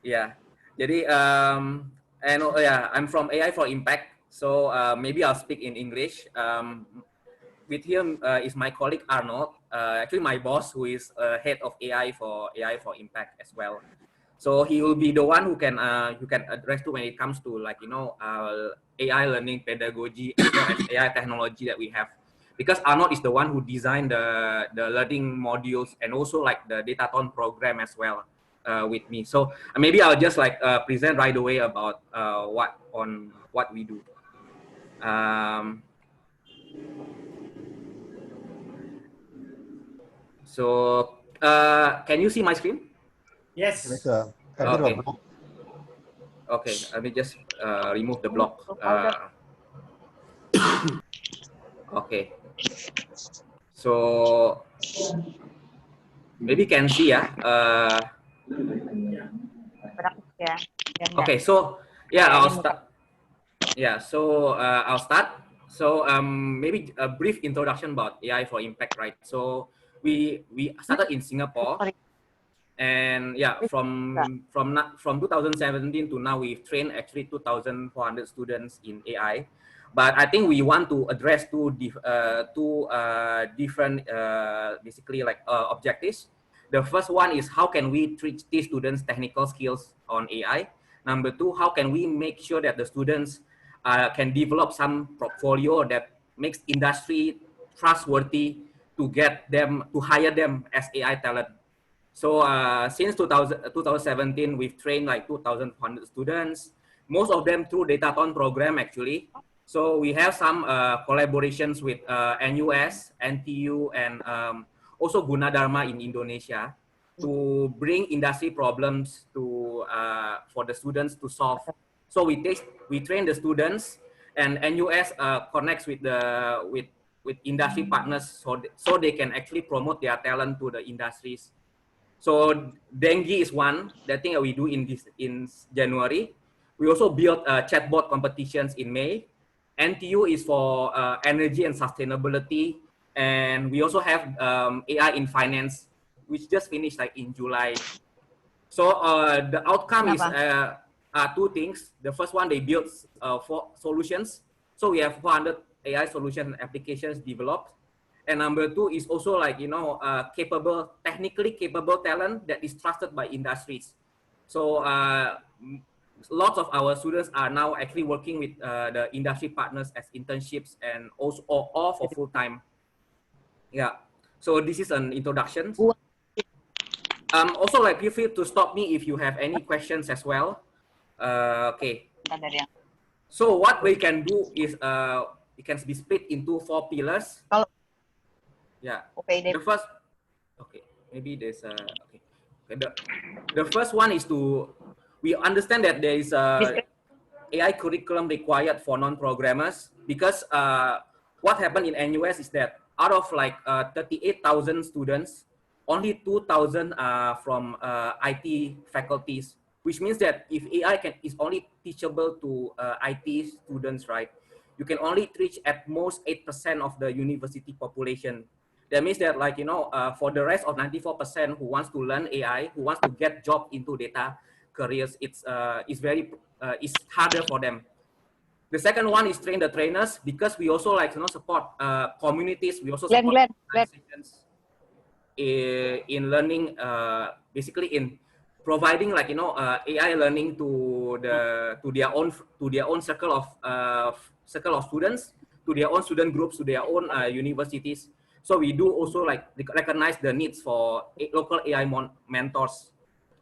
Yeah. Jadi and yeah, I'm from AI for Impact. So maybe I'll speak in English. With him is my colleague Arnold. Actually, my boss, who is head of AI for Impact as well. So he will be the one who can address to when it comes to like AI learning pedagogy as well as AI technology that we have. Because Arnold is the one who designed the learning modules and also like the Dataton program as well with me. So maybe I'll just like present right away about what we do. So can you see my screen? Yes. Okay. Okay. Let me just remove the block. Okay. So maybe you can see okay. So yeah, I'll start. Yeah. So I'll start. So maybe a brief introduction about AI for Impact, right? So we started in Singapore. And yeah, from 2017 to now, we've trained actually 2,400 students in AI. But I think we want to address two different basically like objectives. The first one is how can we teach students technical skills on AI. Number two, how can we make sure that the students can develop some portfolio that makes industry trustworthy to get them to hire them as AI talent. So since 2017, we've trained like 2,100 students, most of them through Dataton program actually. So we have some collaborations with NUS, NTU, and also Gunadarma in Indonesia to bring industry problems to for the students to solve. So we train the students, and NUS connects with with industry partners so they can actually promote their talent to the industries. So dengue is one that thing that we do in January. We also built chatbot competitions in May. NTU is for energy and sustainability, and we also have AI in finance, which just finished like in July. So the outcome is two things. The first one, they built four solutions. So we have 400 AI solution applications developed. And number two is also like, technically capable talent that is trusted by industries. So lots of our students are now actually working with the industry partners as internships and also or for full time. Yeah. So this is an introduction. Also, like, feel free to stop me if you have any questions as well. Okay. So what we can do is it can be split into 4 pillars. Yeah. The first, okay, maybe there's okay. The first one is we understand that there is a AI curriculum required for non-programmers because what happened in NUS is that out of like 38,000 students, only 2,000 are from IT faculties, which means that if AI is only teachable to IT students, right? You can only teach at most 8% of the university population. That means that like, for the rest of 94% who wants to learn AI, who wants to get job into data careers, it's harder for them. The second one is train the trainers because we also like support communities. We also support organizations in learning, basically in providing like AI learning to their own circle of students, to their own student groups, to their own universities. So we do also like recognize the needs for local AI mentors.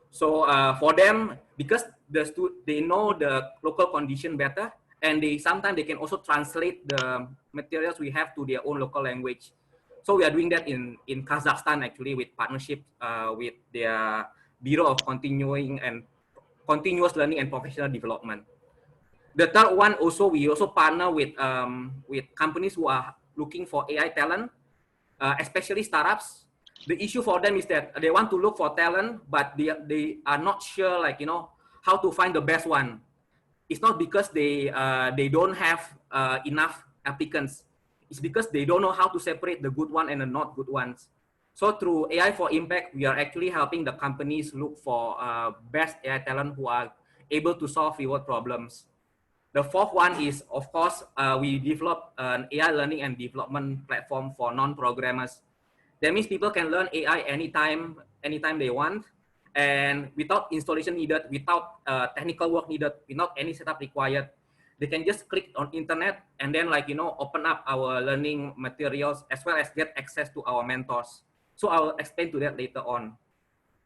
So for them, because they know the local condition better, and sometimes they can also translate the materials we have to their own local language. So we are doing that in Kazakhstan actually with partnership with their Bureau of Continuous Learning and Professional Development. The third one also, we also partner with companies who are looking for AI talent, especially startups. The issue for them is that they want to look for talent, but they are not sure like how to find the best one. It's not because they don't have enough applicants. It's because they don't know how to separate the good one and the not good ones. So through AI for Impact, we are actually helping the companies look for best AI talent who are able to solve reward problems. The fourth one is, of course, we develop an AI learning and development platform for non-programmers. That means people can learn AI anytime they want, and without installation needed, without technical work needed, without any setup required. They can just click on internet and then open up our learning materials as well as get access to our mentors. So I'll explain to that later on.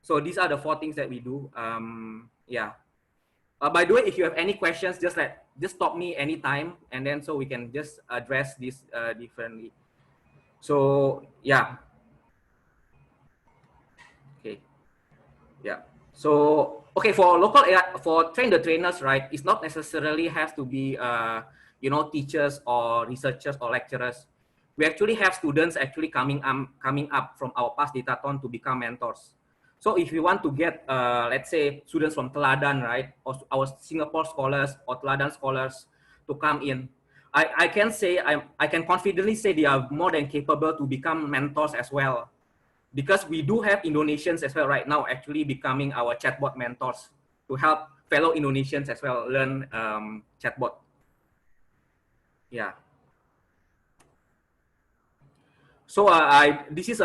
So these are the four things that we do. Yeah. By the way, if you have any questions, just stop me anytime, and then so we can just address this differently. So yeah. Okay. Yeah. So okay, for local AI, for train the trainers, right? It's not necessarily has to be teachers or researchers or lecturers. We actually have students actually coming up from our past datathon to become mentors. So if you want to get, let's say, students from Teladan, right, or our Singapore scholars or Teladan scholars to come in, I can say, I can confidently say they are more than capable to become mentors as well. Because we do have Indonesians as well right now actually becoming our chatbot mentors to help fellow Indonesians as well learn chatbot. Yeah. So this is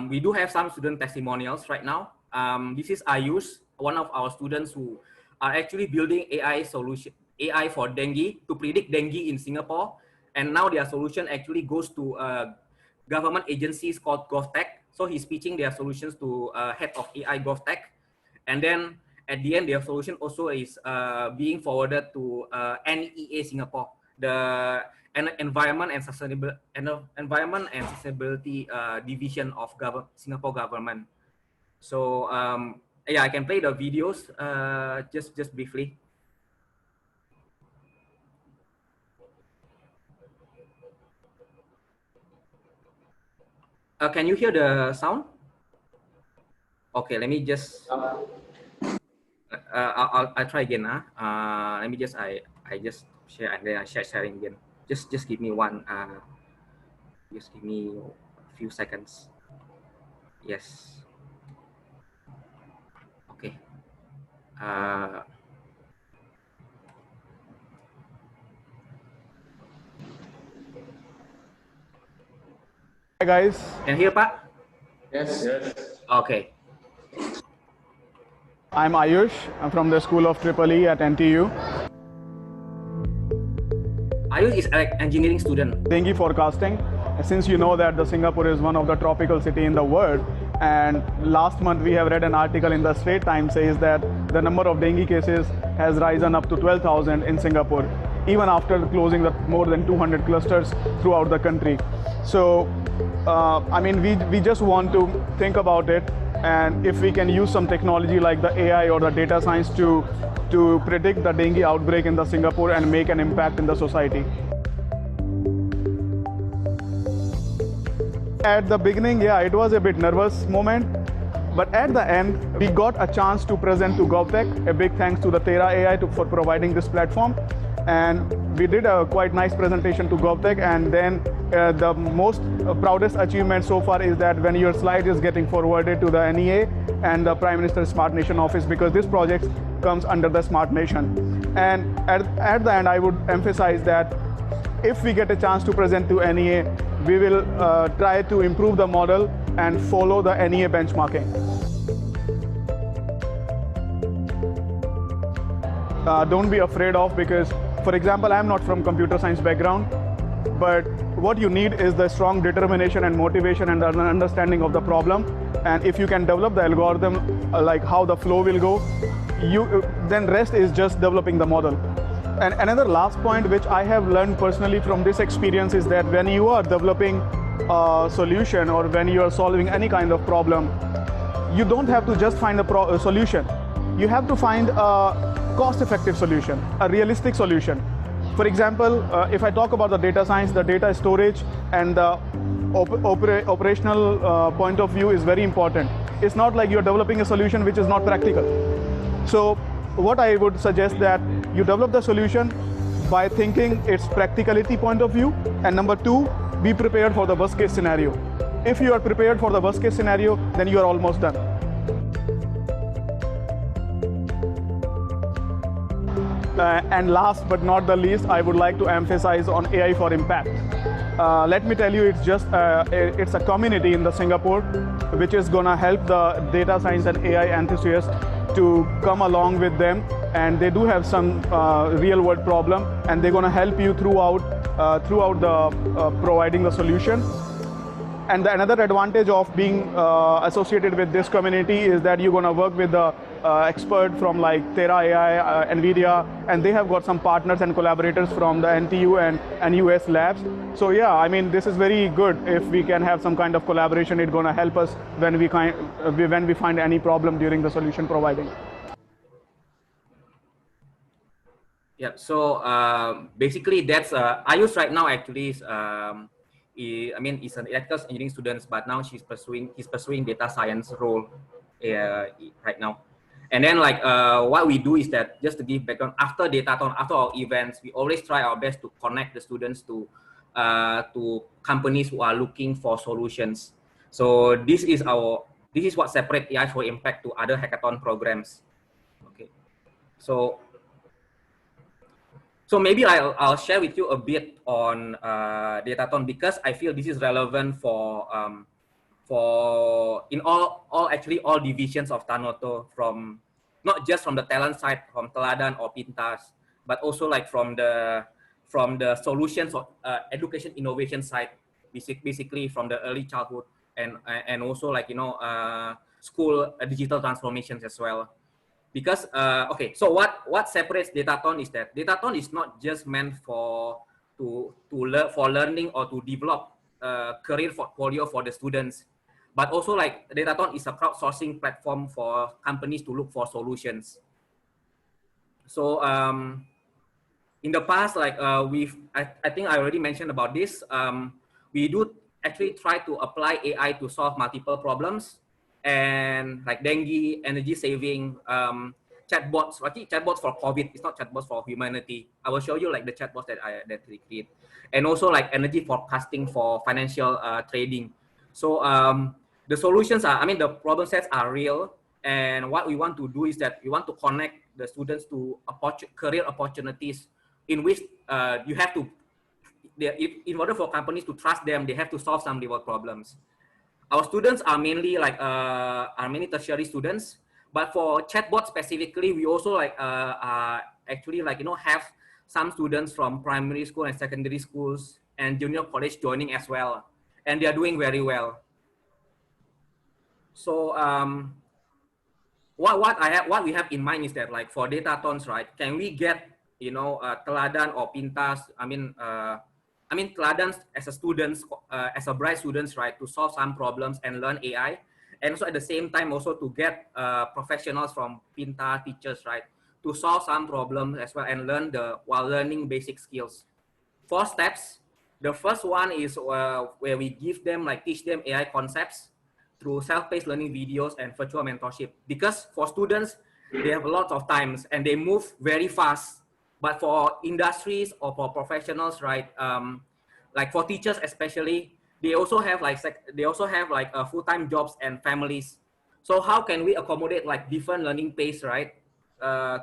we do have some student testimonials right now. This is Ayush, one of our students who are actually building AI for dengue to predict dengue in Singapore, and now their solution actually goes to government agencies called GovTech. So he's pitching their solutions to head of AI GovTech, and then at the end their solution also is being forwarded to NEA Singapore, the Environment and Sustainability Division of Singapore government. So yeah, I can play the videos just briefly. Can you hear the sound? Okay, let me just. I'll try again. Let me just I just share and then I share sharing again. Just give me one. Just give me a few seconds. Yes. Okay. Hi guys. Can you hear, Pak? Yes. Okay. I'm Ayush. I'm from the School of EEE at NTU. Ayush is an engineering student. Dengue forecasting. Since you know that the Singapore is one of the tropical city in the world, and last month we have read an article in the Straits Times says that the number of dengue cases has risen up to 12,000 in Singapore, even after closing the more than 200 clusters throughout the country. So, I mean, we just want to think about it, and if we can use some technology like the AI or the data science to predict the dengue outbreak in the Singapore and make an impact in the society. At the beginning, yeah, it was a bit nervous moment, but at the end, we got a chance to present to GovTech. A big thanks to the Terra AI for providing this platform. And we did a quite nice presentation to GovTech, and then the most proudest achievement so far is that when your slide is getting forwarded to the NEA and the Prime Minister's Smart Nation office, because this project comes under the Smart Nation. And at the end, I would emphasize that if we get a chance to present to NEA, we will try to improve the model and follow the NEA benchmarking. Don't be afraid of, because, for example, I'm not from computer science background, but what you need is the strong determination and motivation and an understanding of the problem. And if you can develop the algorithm, like how the flow will go, then rest is just developing the model. And another last point which I have learned personally from this experience is that when you are developing a solution or when you are solving any kind of problem, you don't have to just find a solution. You have to find a cost-effective solution, a realistic solution. For example, if I talk about the data science, the data storage and the operational point of view is very important. It's not like you're developing a solution which is not practical. So what I would suggest that you develop the solution by thinking its practicality point of view, and number two, be prepared for the worst case scenario. if you are prepared for the worst case scenario, then you are almost done. And last but not the least, I would like to emphasize on AI for impact. Let me tell you, it's a community in the Singapore which is going to help the data science and AI enthusiasts to come along with them, and they do have some real world problem, and they're going to help you throughout the providing the solution. And another advantage of being associated with this community is that you're going to work with the expert from like Tera AI, NVIDIA, and they have got some partners and collaborators from the NTU and US labs. So yeah, I mean, this is very good. If we can have some kind of collaboration, it's going to help us when we find any problem during the solution providing. Yeah, so basically that's Ayush right now actually is, he's an electrical engineering student, but now he's pursuing data science role right now. And then like what we do is that, just to give background, after Datathon, after our events, we always try our best to connect the students to companies who are looking for solutions. So this is what separates AI for Impact to other hackathon programs. Okay, so maybe I'll share with you a bit on Datathon, because I feel this is relevant for in all divisions of Tanoto, from not just from the talent side, from Teladan or Pintas, but also like from the solutions or education innovation side, basically from the early childhood and also like school digital transformations as well. Because okay, so what separates Datathon is that Datathon is not just meant for learning or to develop career portfolio for the students, but also like Datathon is a crowdsourcing platform for companies to look for solutions. So in the past, like I think I already mentioned about this. We do actually try to apply AI to solve multiple problems, and like dengue, energy saving, chatbots. Actually, chatbots for COVID. It's not chatbots for humanity. I will show you like the chatbots that we create, and also like energy forecasting for financial trading. So the solutions are, I mean, the problem sets are real, and what we want to do is that we want to connect the students to career opportunities in which you have to, in order for companies to trust them, they have to solve some real problems. Our students are mainly like many tertiary students, but for chatbot specifically, we also like actually like have some students from primary school and secondary schools and junior college joining as well, and they are doing very well. So what we have in mind is that, like, for Datathons, right? Can we get Teladan or Pintas? I mean Teladan as a students, as a bright students, right, to solve some problems and learn AI, and also at the same time also to get professionals from Pinta teachers, right, to solve some problems as well and learn while learning basic skills. 4 steps. The first one is where we teach them AI concepts through self-paced learning videos and virtual mentorship. Because for students, they have a lot of times and they move very fast. But for industries or for professionals, right, like for teachers especially, they also have full-time jobs and families. So how can we accommodate like different learning pace, right,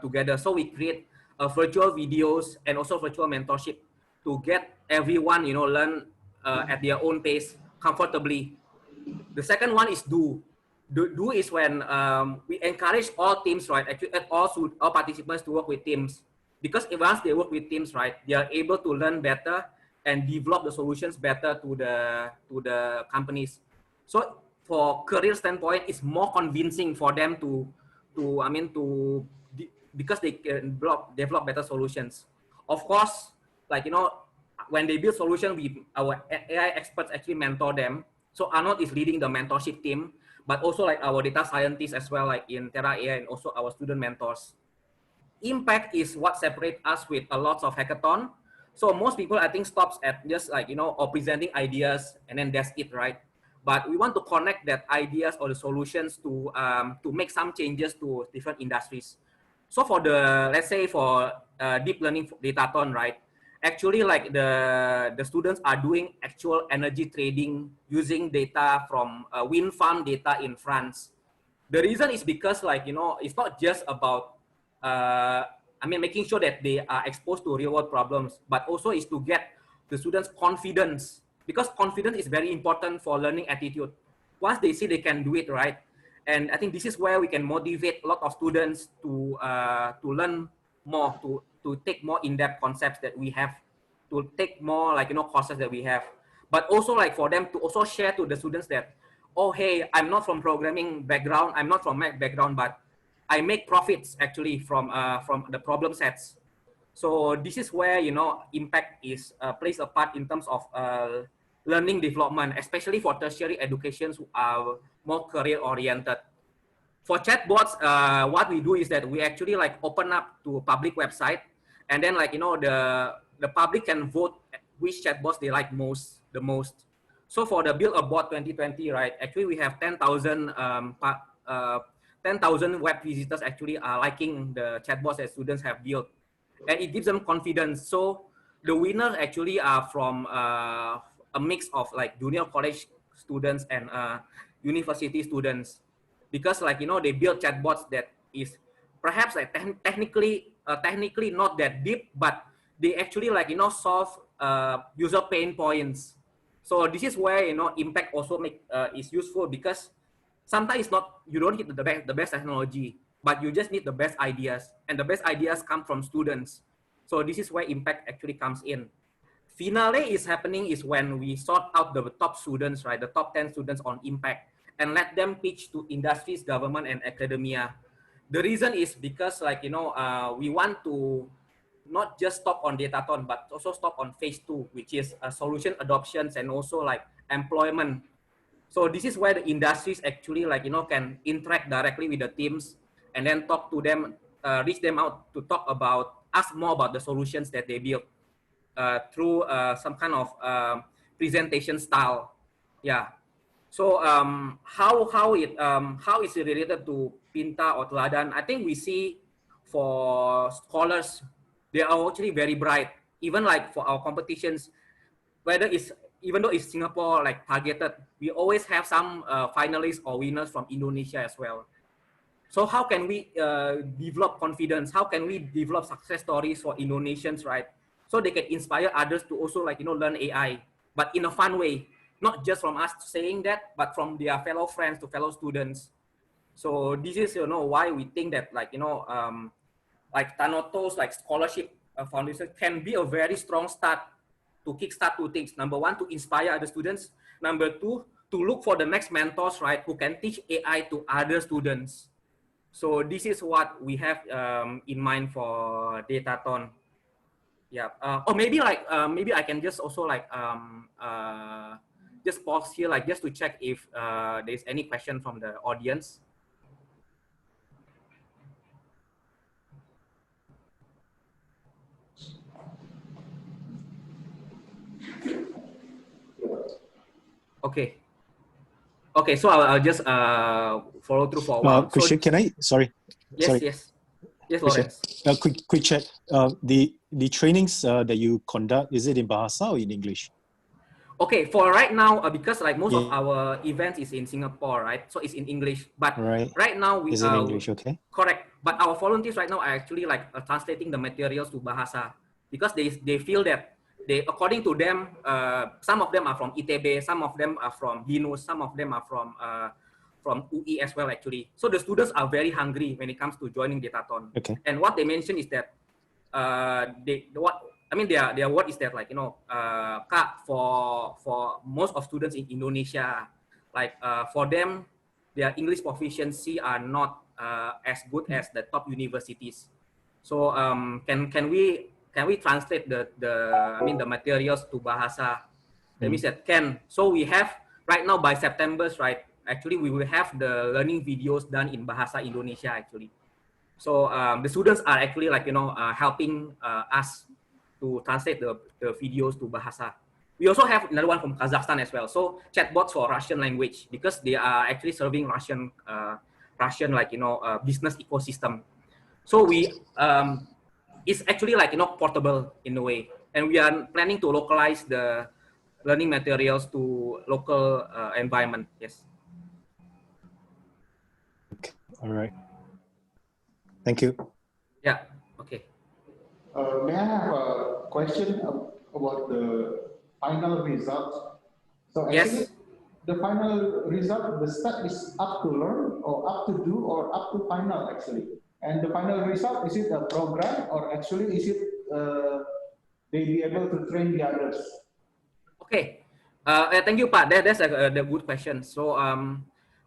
together? So we create virtual videos and also virtual mentorship to get everyone learn at their own pace comfortably. The second one is do. Do is when we encourage all teams, right? Actually, all participants to work with teams, because once they work with teams, right, they are able to learn better and develop the solutions better to the companies. So for career standpoint, it's more convincing for them because they can develop better solutions. Of course, like when they build solution, our AI experts actually mentor them. So Arnold is leading the mentorship team, but also like our data scientists as well, like in Tera AI, and also our student mentors. Impact is what separates us with a lot of hackathon. So most people, I think, stops at just like, or presenting ideas and then that's it, right? But we want to connect that ideas or the solutions to make some changes to different industries. So for let's say for deep learning Datathon, right? actually like the students are doing actual energy trading using data from wind farm data in France. The reason is because like, you know, it's not just about, I mean, making sure that they are exposed to real world problems, but also is to get the students confidence, because confidence is very important for learning attitude. Once they see they can do it, right? And I think this is where we can motivate a lot of students to learn more, to take more in-depth concepts that we have, to take more like, you know, courses that we have, but also like for them to also share to the students that, oh, hey, I'm not from programming background, I'm not from math background, but I make profits actually from the problem sets. So this is where, you know, impact is plays a part in terms of learning development, especially for tertiary educations who are more career oriented. For chatbots, what we do is that we actually like open up to a public website, and then like, you know, the public can vote which chatbots they like the most. So for the Build a Bot 2020, right? Actually, we have 10,000 10,000 web visitors actually are liking the chatbots that students have built, and it gives them confidence. So the winners actually are from a mix of like junior college students and university students, because like, you know, they build chatbots that is perhaps like technically not that deep, but they actually like, you know, solve user pain points. So this is where, you know, impact also is useful, because sometimes it's not, you don't need the best technology, but you just need the best ideas, and the best ideas come from students. So this is where impact actually comes in. Finale is happening is when we sort out the top students, right? The top 10 students on impact, and let them pitch to industries, government, and academia. The reason is because like, you know, we want to not just stop on Dataton, but also stop on phase 2, which is solution adoptions and also like employment. So this is where the industries actually like, you know, can interact directly with the teams, and then talk to them, reach them out to talk about, ask more about the solutions that they build through some kind of presentation style. Yeah. So how is it related to Pinta or Teladan? I think we see for scholars, they are actually very bright. Even like for our competitions, whether it's, even though it's Singapore like targeted, we always have some finalists or winners from Indonesia as well. So how can we develop confidence? How can we develop success stories for Indonesians, right? So they can inspire others to also like, you know, learn AI, but in a fun way, not just from us saying that, but from their fellow friends to fellow students. So this is, you know, why we think that like, you know, like Tanoto's like scholarship foundation can be a very strong start to kickstart two things. Number one, to inspire other students. Number two, to look for the next mentors, right, who can teach AI to other students. So this is what we have in mind for Dataton. Yeah. Or maybe like maybe I can just also like just pause here, like just to check if there's any question from the audience. Okay. Okay, so I'll just follow through for a while. Christian, can I? Sorry. Yes, sorry. Yes, Lawrence. Quick check. The trainings that you conduct, is it in Bahasa or in English? Okay, for right now, because like most of our events is in Singapore, right? So it's in English. But right now we is in English, okay? Correct. But our volunteers right now are actually like translating the materials to Bahasa, because they feel that they, according to them, some of them are from ITB, some of them are from BINUS, some of them are from UI as well actually. So the students are very hungry when it comes to joining Dataton. Okay. And what they mentioned is that their word is that like, you know, Kak, for most of students in Indonesia, like for them, their English proficiency are not as good as the top universities. So can we translate the materials to Bahasa? That means that can. So we have right now by September, right? Actually, we will have the learning videos done in Bahasa Indonesia actually. So the students are actually like, you know, helping us to translate the videos to Bahasa. We also have another one from Kazakhstan as well. So chatbots for Russian language, because they are actually serving Russian like, you know, business ecosystem. So we it's actually like, you know, portable in a way. and we are planning to localize the learning materials to local environment. Yes. Okay. All right. Thank you. Yeah. Okay. May I have a question about the final result? So actually, Yes. the final result, the step is up to learn or up to do or up to final actually. And the final result, is it a program or actually is it they be able to train the others? Okay. Thank you, Pak. That's the good question. So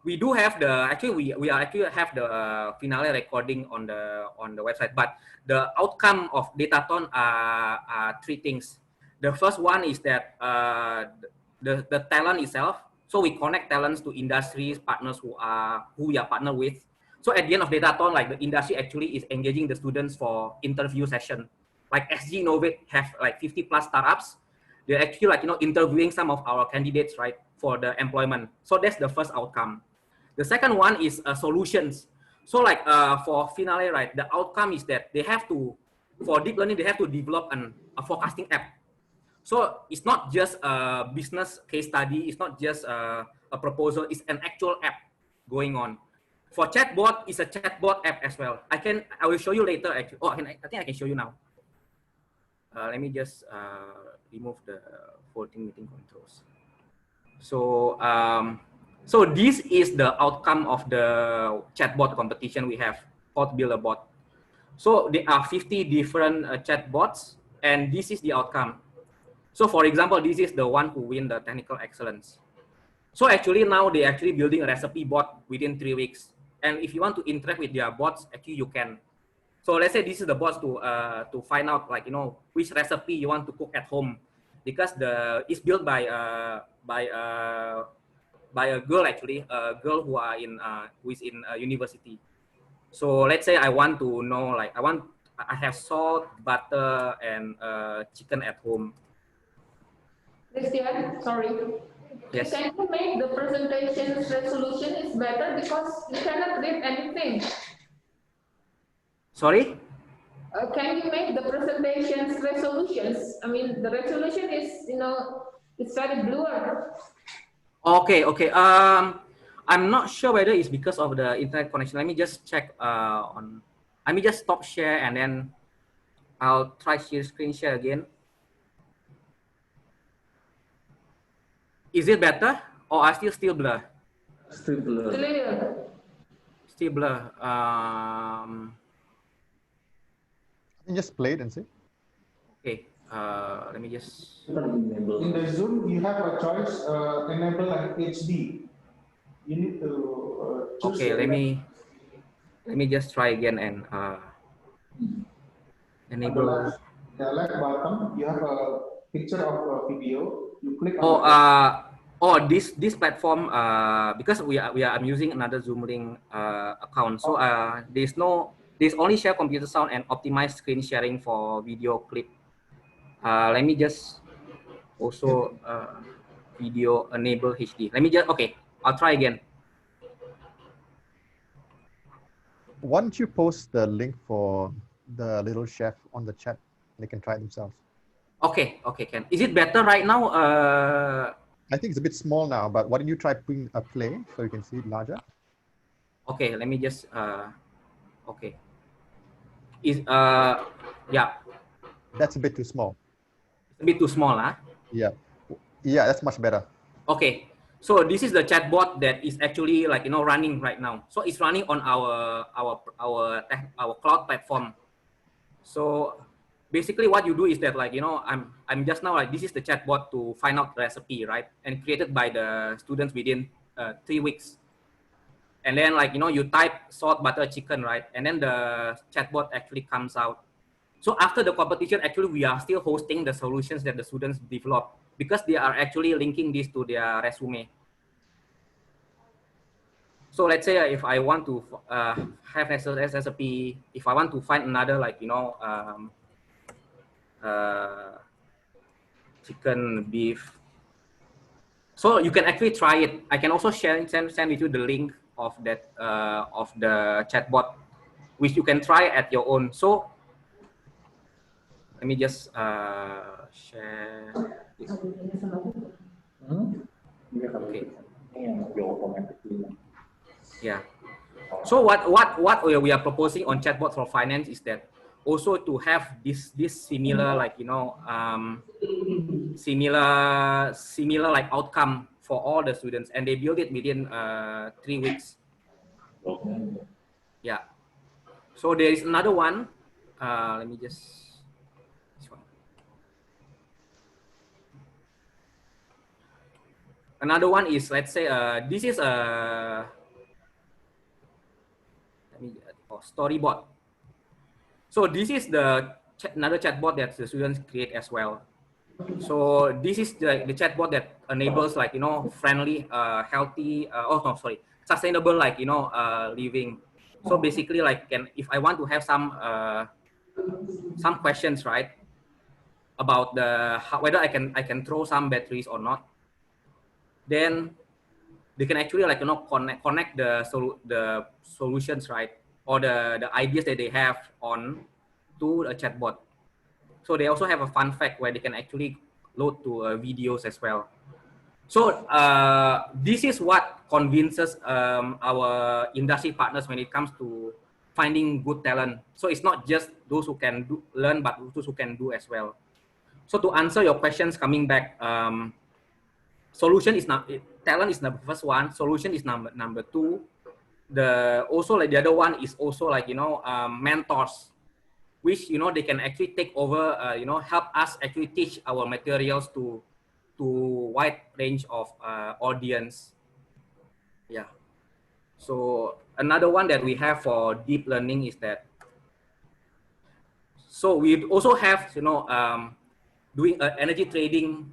we do have the we actually have the finale recording on the website. But the outcome of Datathon are three things. The first one is that the talent itself. So we connect talents to industries partners who we are partner with. So at the end of Datathon, like the industry actually is engaging the students for interview session. Like SG Innovate have like 50+ startups. They're actually like, interviewing some of our candidates, right, for the employment. So that's the first outcome. The second one is solutions. So like for Finale, right, the outcome is that they have to, for deep learning, they have to develop a forecasting app. So it's not just a business case study. It's not just a proposal. It's an actual app going on. For chatbot, it's a chatbot app as well. I will show you later. Actually, I think I can show you now. Let me just remove the floating meeting controls. So, so this is the outcome of the chatbot competition we have called Build a Bot. So there are 50 different chatbots, and this is the outcome. So for example, this is the one who win the technical excellence. So actually now they actually building a recipe bot within 3 weeks. And if you want to interact with their bots, actually you can. So let's say this is the bots to find out like which recipe you want to cook at home, because it's built by a girl, actually, a girl who is in university. So let's say I want to know, like I have salt, butter, and chicken at home. Christian, sorry. Yes. Can you make the presentation resolution is better because you cannot read anything? Sorry? Can you make the presentations resolutions? I mean, the resolution is, it's very blurred. Okay. I'm not sure whether it's because of the internet connection. Let me just check let me just stop share and then I'll try screen share again. Is it better or I still blur? Still blur. Clear. Still blur. You just play it and see. Okay. Let me just. In the Zoom, you have a choice, enable an HD. You need to choose. Okay, let me just try again and enable. The left bottom, you have a picture of a video. You click on this platform because I'm using another Zoom Link account. So there's only share computer sound and optimized screen sharing for video clip. Let me just also video enable HD. Okay, I'll try again. Why don't you post the link for the little chef on the chat? They can try it themselves. Okay, Ken. Is it better right now? I think it's a bit small now, but why don't you try putting a play so you can see it larger? Okay, let me just okay. Yeah. That's a bit too small. It's a bit too small, huh? Yeah, that's much better. Okay, so this is the chatbot that is actually like running right now. So it's running on our cloud platform. So basically, what you do is that I'm just now like this is the chatbot to find out the recipe, right? And created by the students within 3 weeks. And then you type salt, butter, chicken, right? And then the chatbot actually comes out. So after the competition, actually we are still hosting the solutions that the students develop because they are actually linking this to their resume. So let's say if I want to have a recipe, if I want to find another chicken, beef. So you can actually try it. I can also send with you the link of that of the chatbot, which you can try at your own. So Let me just share this. Okay. Yeah. So what we are proposing on chatbot for finance is that also to have this similar, like, you know, similar like outcome for all the students, and they build it within 3 weeks. Yeah. So there is another one. Let me just this one. Another one is, let's say, this is a storyboard. So this is another chatbot that the students create as well. So this is the chatbot that enables, like, you know, friendly, healthy, sustainable, like, you know, living. So basically, like, if I want to have some questions, right, about whether I can throw some batteries or not, then they can actually, like, you know, connect the solutions, right, or the ideas that they have on to a chatbot. So they also have a fun fact where they can actually load to videos as well. So this is what convinces our industry partners when it comes to finding good talent. So it's not just those who can learn, but those who can do as well. So to answer your questions, coming back, solution is not talent is the first one. Solution is number two. Also, like, the other one is also, like, you know, mentors, which, you know, they can actually take over, you know, help us actually teach our materials to wide range of audience. Yeah. So another one that we have for deep learning is that, so we also have, you know, doing energy trading,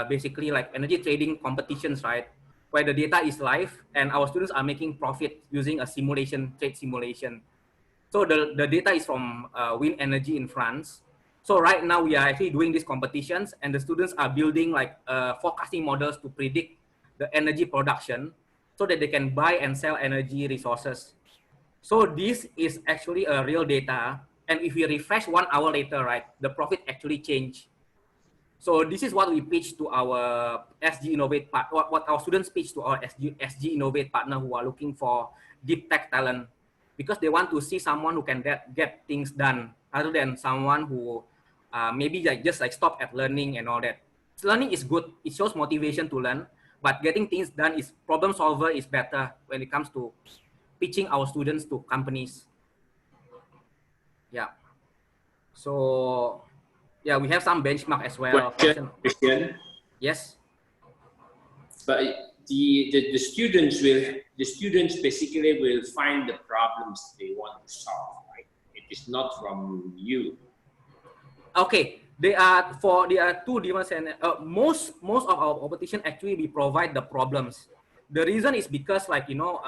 basically like energy trading competitions, right, where the data is live and our students are making profit using a trade simulation. So the data is from wind energy in France. So right now we are actually doing these competitions, and the students are building, like, forecasting models to predict the energy production so that they can buy and sell energy resources. So this is actually a real data. And if we refresh 1 hour later, right, the profit actually changed. So this is what we pitch to our SG Innovate what our students pitch to our SG Innovate partner who are looking for deep tech talent, because they want to see someone who can get things done other than someone who maybe just stop at learning and all that. So learning is good. It shows motivation to learn, but getting things done is problem solver is better when it comes to pitching our students to companies. Yeah. So yeah, we have some benchmark as well. Question. Yes. But the students basically will find the problems they want to solve, right? It is not from you. Okay, there are two different, and most of our competition actually we provide the problems. The reason is because, like, you know,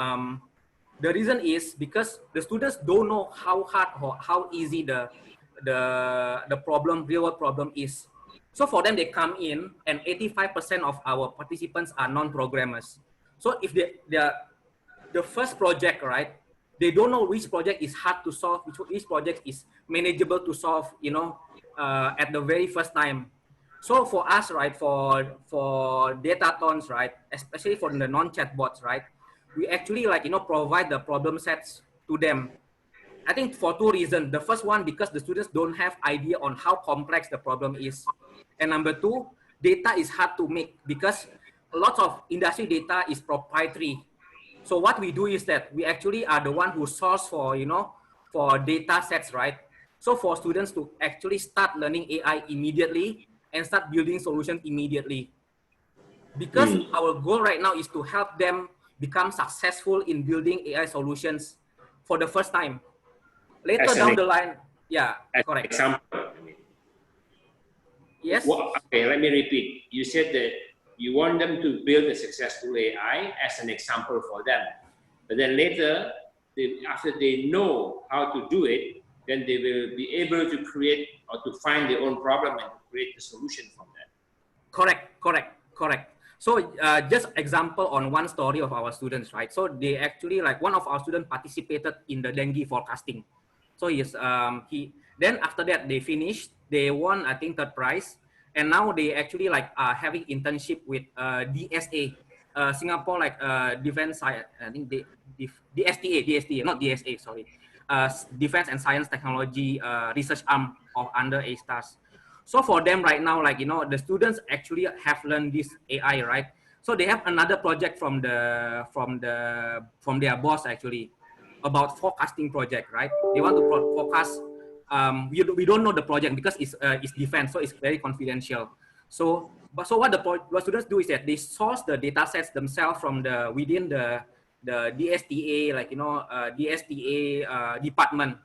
the reason is because the students don't know how hard or how easy the real world problem is. So for them, they come in, and 85% of our participants are non-programmers. So if they are the first project, right, they don't know which project is hard to solve, which project is manageable to solve, you know, at the very first time. So for us, right, for datatons, right, especially for the non-chatbots, right, we actually, like, you know, provide the problem sets to them. I think for two reasons. The first one, because the students don't have idea on how complex the problem is. And number two, data is hard to make because a lot of industry data is proprietary. So what we do is that we actually are the one who source for, you know, for data sets, right? So for students to actually start learning AI immediately and start building solutions immediately. Because our goal right now is to help them become successful in building AI solutions for the first time. Later down the line, yeah, correct. Example. Yes. Okay, let me repeat. You said that you want them to build a successful AI as an example for them. But then later, after they know how to do it, then they will be able to create or to find their own problem and create the solution from that. Correct. So just example on one story of our students, right? So they actually, like, one of our students participated in the dengue forecasting. So Then after that, they finished. They won, I think, third prize. And now they actually like are having internship with DSA, Singapore like Defense Science. I think DSTA, not DSA, sorry. Defense and Science Technology research arm of under A-Stars. So for them right now, like, you know, the students actually have learned this AI, right? So they have another project from their boss actually about forecasting project, right? They want to forecast. We don't know the project because it's defense, so it's very confidential. So what what students do is that they source the data sets themselves from within the DSTA, like, you know, DSTA department.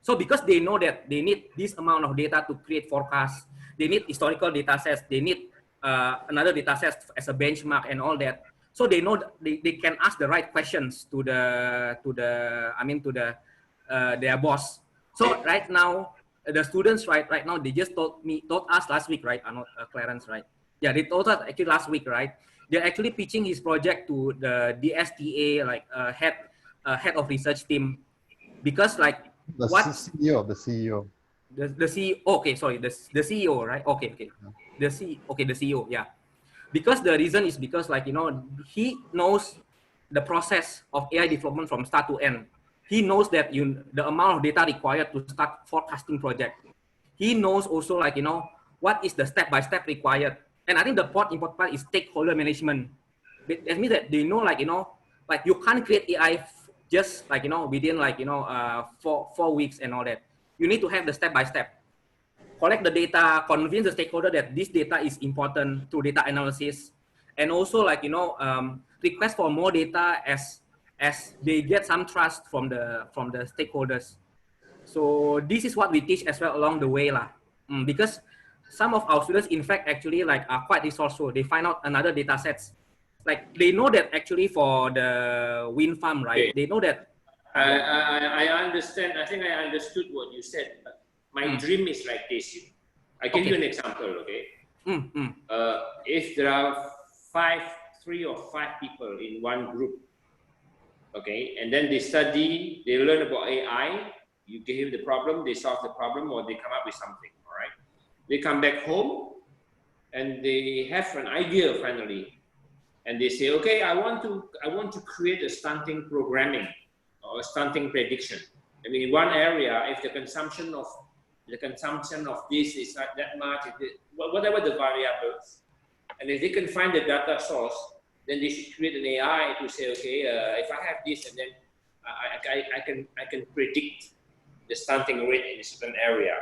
So because they know that they need this amount of data to create forecasts, they need historical data sets, they need another data set as a benchmark and all that. So they know they can ask the right questions to their boss. So right now, the students right now, they just told us last week, right? Clarence, right? Yeah, they told us actually last week, right? They're actually pitching his project to the DSTA, like head of research team, because like the CEO. The CEO. Okay, sorry, the CEO, right? Okay. The CEO, yeah. Because the reason is because, like, you know, he knows the process of AI development from start to end. He knows that the amount of data required to start forecasting project. He knows also, like, you know, what is the step-by-step required. And I think the important part is stakeholder management. That means that they know, like, you know, like you can't create AI just like, you know, within like, you know, 4 weeks and all that. You need to have the step-by-step. Collect the data, convince the stakeholder that this data is important through data analysis, and also, like, you know, request for more data as they get some trust from the stakeholders. So this is what we teach as well along the way, lah. Because some of our students, in fact, actually like are quite resourceful. They find out another data sets. Like they know that actually for the wind farm, right? Okay. They know that. I understand. I think I understood what you said. My dream is like this. I give you an example, okay? If there are 3 or 5 people in one group, okay, and then they study, they learn about AI, you give the problem, they solve the problem, or they come up with something, all right? They come back home, and they have an idea finally, and they say, okay, I want to create a stunting programming or a stunting prediction. I mean, in one area, if the consumption of this is not that much, whatever the variables, and if they can find the data source, then they should create an AI to say, okay, if I have this, and then I can predict the stunting rate in a certain area.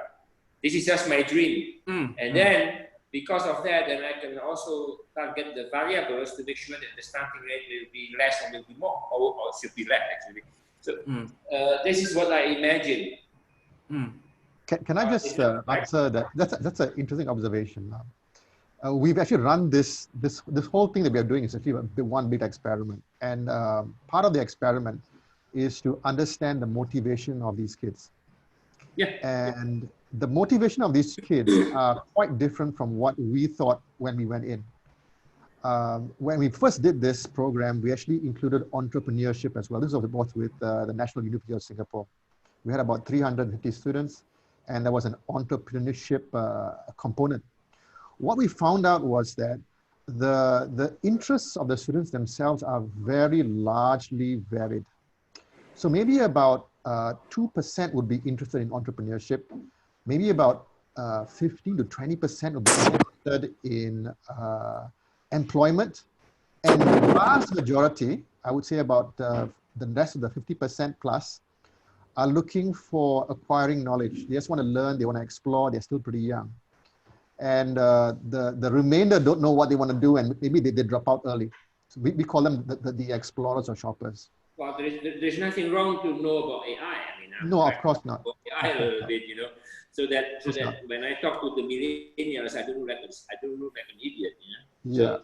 This is just my dream. And then because of that, then I can also target the variables to make sure that the stunting rate will be less and will be more, or should be less actually. So this is what I imagine. Can I just answer that? That's an interesting observation. We've actually run this whole thing that we are doing is actually one big experiment, and part of the experiment is to understand the motivation of these kids. Yeah. And the motivation of these kids are quite different from what we thought when we went in. When we first did this program, we actually included entrepreneurship as well. This was both with the National University of Singapore. We had about 350 students, and there was an entrepreneurship component. What we found out was that the interests of the students themselves are very largely varied. So maybe about 2% would be interested in entrepreneurship. Maybe about 15 to 20% would be interested in employment. And the vast majority, I would say about the rest of the 50% plus, are looking for acquiring knowledge. They just want to learn, they want to explore, they're still pretty young. And the remainder don't know what they want to do, and maybe they drop out early. So we call them the explorers or shoppers. Well, there's nothing wrong to know about AI. I mean, no, of course not. AI a little bit, you know, so that when I talk to the millennials, I don't look like an idiot, you know. Yeah.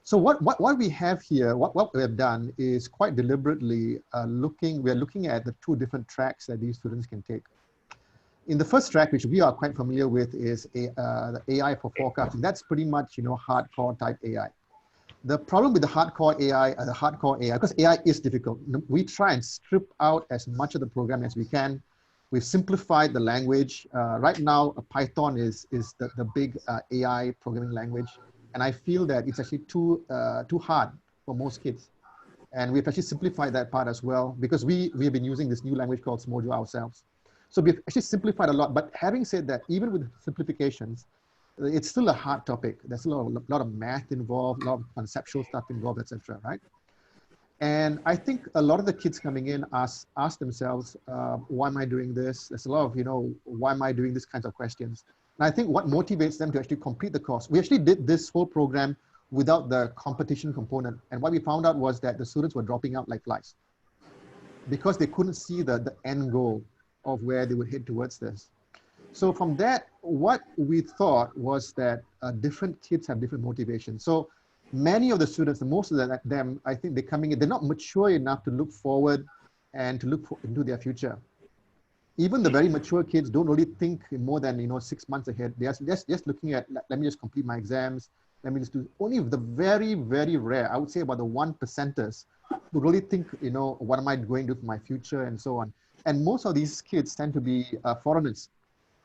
So what we have here, what we have done is quite deliberately we're looking at the 2 different tracks that these students can take. In the first track, which we are quite familiar with, is the AI for forecasting. That's pretty much, you know, hardcore type AI. The problem with the hardcore AI, because AI is difficult, we try and strip out as much of the program as we can. We've simplified the language. Right now, Python is the big AI programming language. And I feel that it's actually too hard for most kids. And we've actually simplified that part as well, because we've been using this new language called Mojo ourselves. So we've actually simplified a lot. But having said that, even with simplifications, it's still a hard topic. There's still a lot of math involved, a lot of conceptual stuff involved, etc. Right? And I think a lot of the kids coming in ask themselves, why am I doing this? There's a lot of, why am I doing these kinds of questions? And I think what motivates them to actually complete the course, we actually did this whole program without the competition component. And what we found out was that the students were dropping out like flies because they couldn't see the end goal of where they would head towards this. So from that, what we thought was that different kids have different motivations. So many of the students, most of them, I think they're coming in, they're not mature enough to look forward and to look into their future. Even the very mature kids don't really think more than 6 months ahead. They're just looking at, let me just complete my exams. Let me just do, only the very, very rare, I would say about the 1%ers who really think, what am I going to do for my future and so on. And most of these kids tend to be foreigners.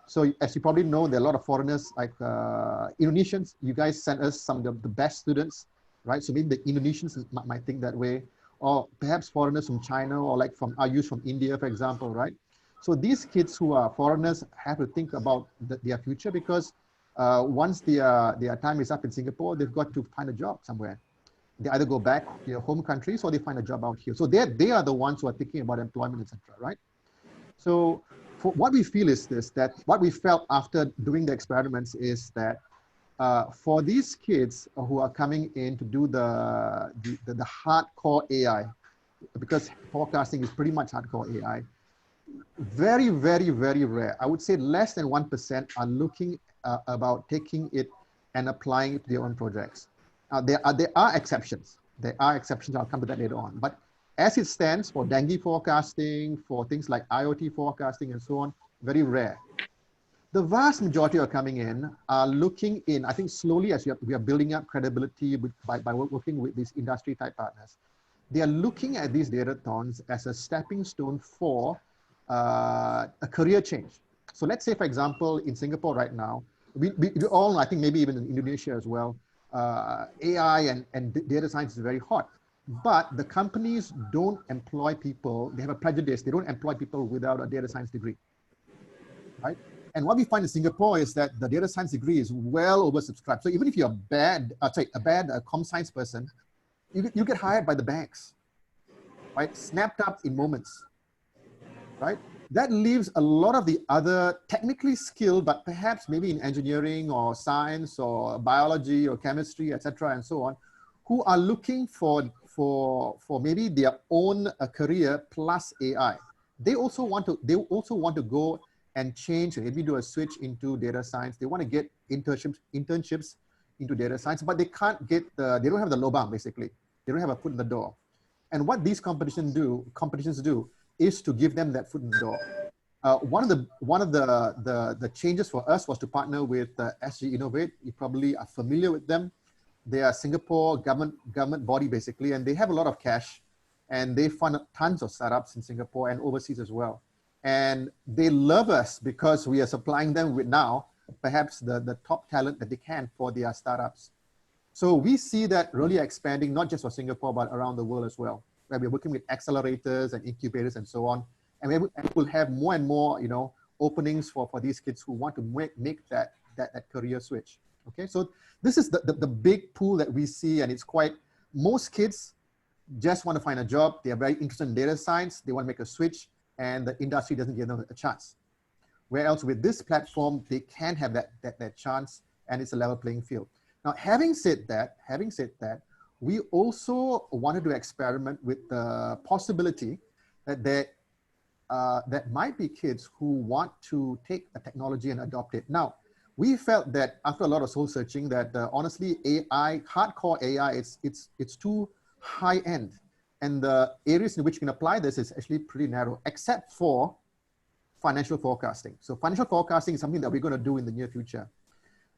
So as you probably know, there are a lot of foreigners like Indonesians. You guys sent us some of the best students, right? So maybe the Indonesians might think that way, or perhaps foreigners from China, or like from our youth from India, for example, right? So these kids who are foreigners have to think about their future, because once their time is up in Singapore, they've got to find a job somewhere. They either go back to their home countries or they find a job out here. So they are the ones who are thinking about employment, etc., right? So what we feel is this, that what we felt after doing the experiments is that for these kids who are coming in to do the hardcore AI, because forecasting is pretty much hardcore AI, very, very, very rare. I would say less than 1% are looking about taking it and applying it to their own projects. There are exceptions. There are exceptions. I'll come to that later on. But as it stands, for dengue forecasting, for things like IoT forecasting and so on, very rare. The vast majority are coming in, are looking in, I think slowly as we are building up credibility by working with these industry type partners. They are looking at these datathons as a stepping stone for a career change. So let's say, for example, in Singapore right now, we all, I think maybe even in Indonesia as well, AI and data science is very hot. But the companies don't employ people, they have a prejudice, they don't employ people without a data science degree, right? And what we find in Singapore is that the data science degree is well oversubscribed. So even if you're a bad com science person, you get hired by the banks, right? Snapped up in moments, right? That leaves a lot of the other technically skilled, but perhaps maybe in engineering or science or biology or chemistry, etc., and so on, who are looking for maybe their own career plus AI. They also want to go and change, maybe do a switch into data science. They want to get internships into data science, but they can't get they don't have the lobang, basically. They don't have a foot in the door. And what these competitions do is to give them that foot in the door. One of the changes for us was to partner with SG Innovate. You probably are familiar with them. They are Singapore government body basically, and they have a lot of cash, and they fund tons of startups in Singapore and overseas as well. And they love us because we are supplying them with now perhaps the top talent that they can for their startups. So we see that really expanding, not just for Singapore, but around the world as well, where we're working with accelerators and incubators and so on. And we'll have more and more, openings for these kids who want to make that career switch. Okay, so this is the big pool that we see, and it's quite, most kids just want to find a job. They are very interested in data science. They want to make a switch, and the industry doesn't give them a chance. Whereas with this platform, they can have that chance, and it's a level playing field. Now, having said that, we also wanted to experiment with the possibility that that might be kids who want to take the technology and adopt it. Now, we felt that after a lot of soul searching that honestly, AI, hardcore AI, it's too high end. And the areas in which you can apply this is actually pretty narrow, except for financial forecasting. So financial forecasting is something that we're going to do in the near future.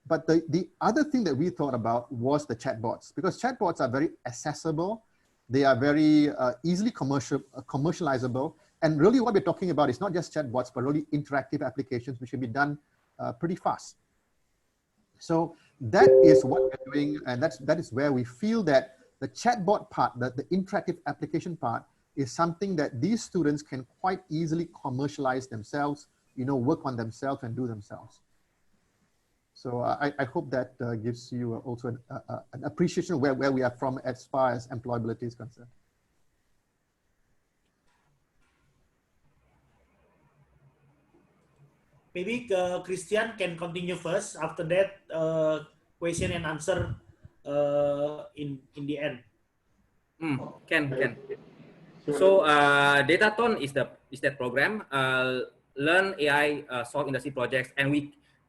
But the other thing that we thought about was the chatbots, because chatbots are very accessible. They are very easily commercializable. And really what we're talking about is not just chatbots, but really interactive applications which can be done pretty fast. So that is what we're doing, and that is where we feel that the chatbot part, the interactive application part, is something that these students can quite easily commercialize themselves, work on themselves and do themselves. So I hope that gives you also an appreciation of where we are from as far as employability is concerned. Maybe Christian can continue first. After that, question and answer in the end. Can. So Dataton is that program. Learn AI, solve industry projects, and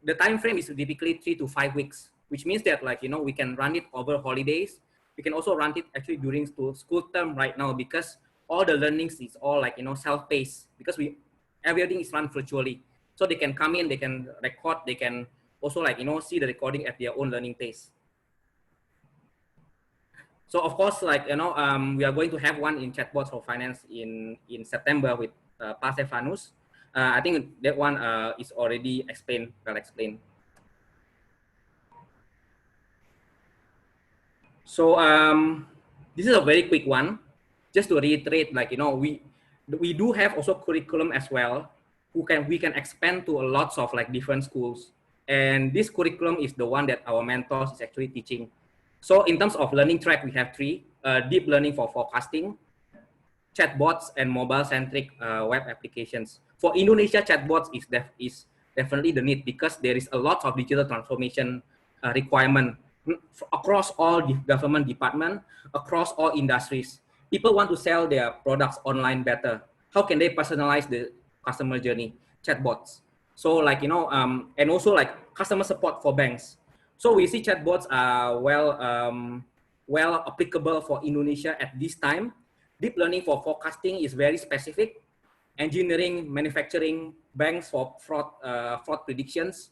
the time frame is typically 3 to 5 weeks, which means that we can run it over holidays. We can also run it actually during school term right now, because all the learnings is all self-paced, because everything is run virtually. So they can come in, they can record, they can also see the recording at their own learning pace. So of course, we are going to have one in chatbots for finance in September with Pak Stefanus. I think that one is already well explained. So this is a very quick one. Just to reiterate, we do have also curriculum as well. We can expand to lots of different schools, and this curriculum is the one that our mentors is actually teaching. So in terms of learning track, we have 3: deep learning for forecasting, chatbots, and mobile-centric web applications. For Indonesia, chatbots is definitely the need, because there is a lot of digital transformation requirement across all the government department, across all industries. People want to sell their products online better. How can they personalize the customer journey? Chatbots. So and also customer support for banks. So we see chatbots are well applicable for Indonesia at this time. Deep learning for forecasting is very specific. Engineering, manufacturing, banks for fraud predictions.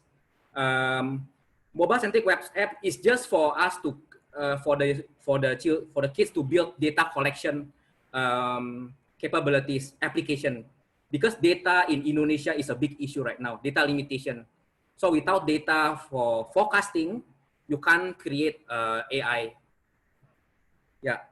Mobile-centric web app is just for us to for the kids to build data collection capabilities application, because data in Indonesia is a big issue right now. Data limitation. So without data for forecasting, you can't create AI. Yeah.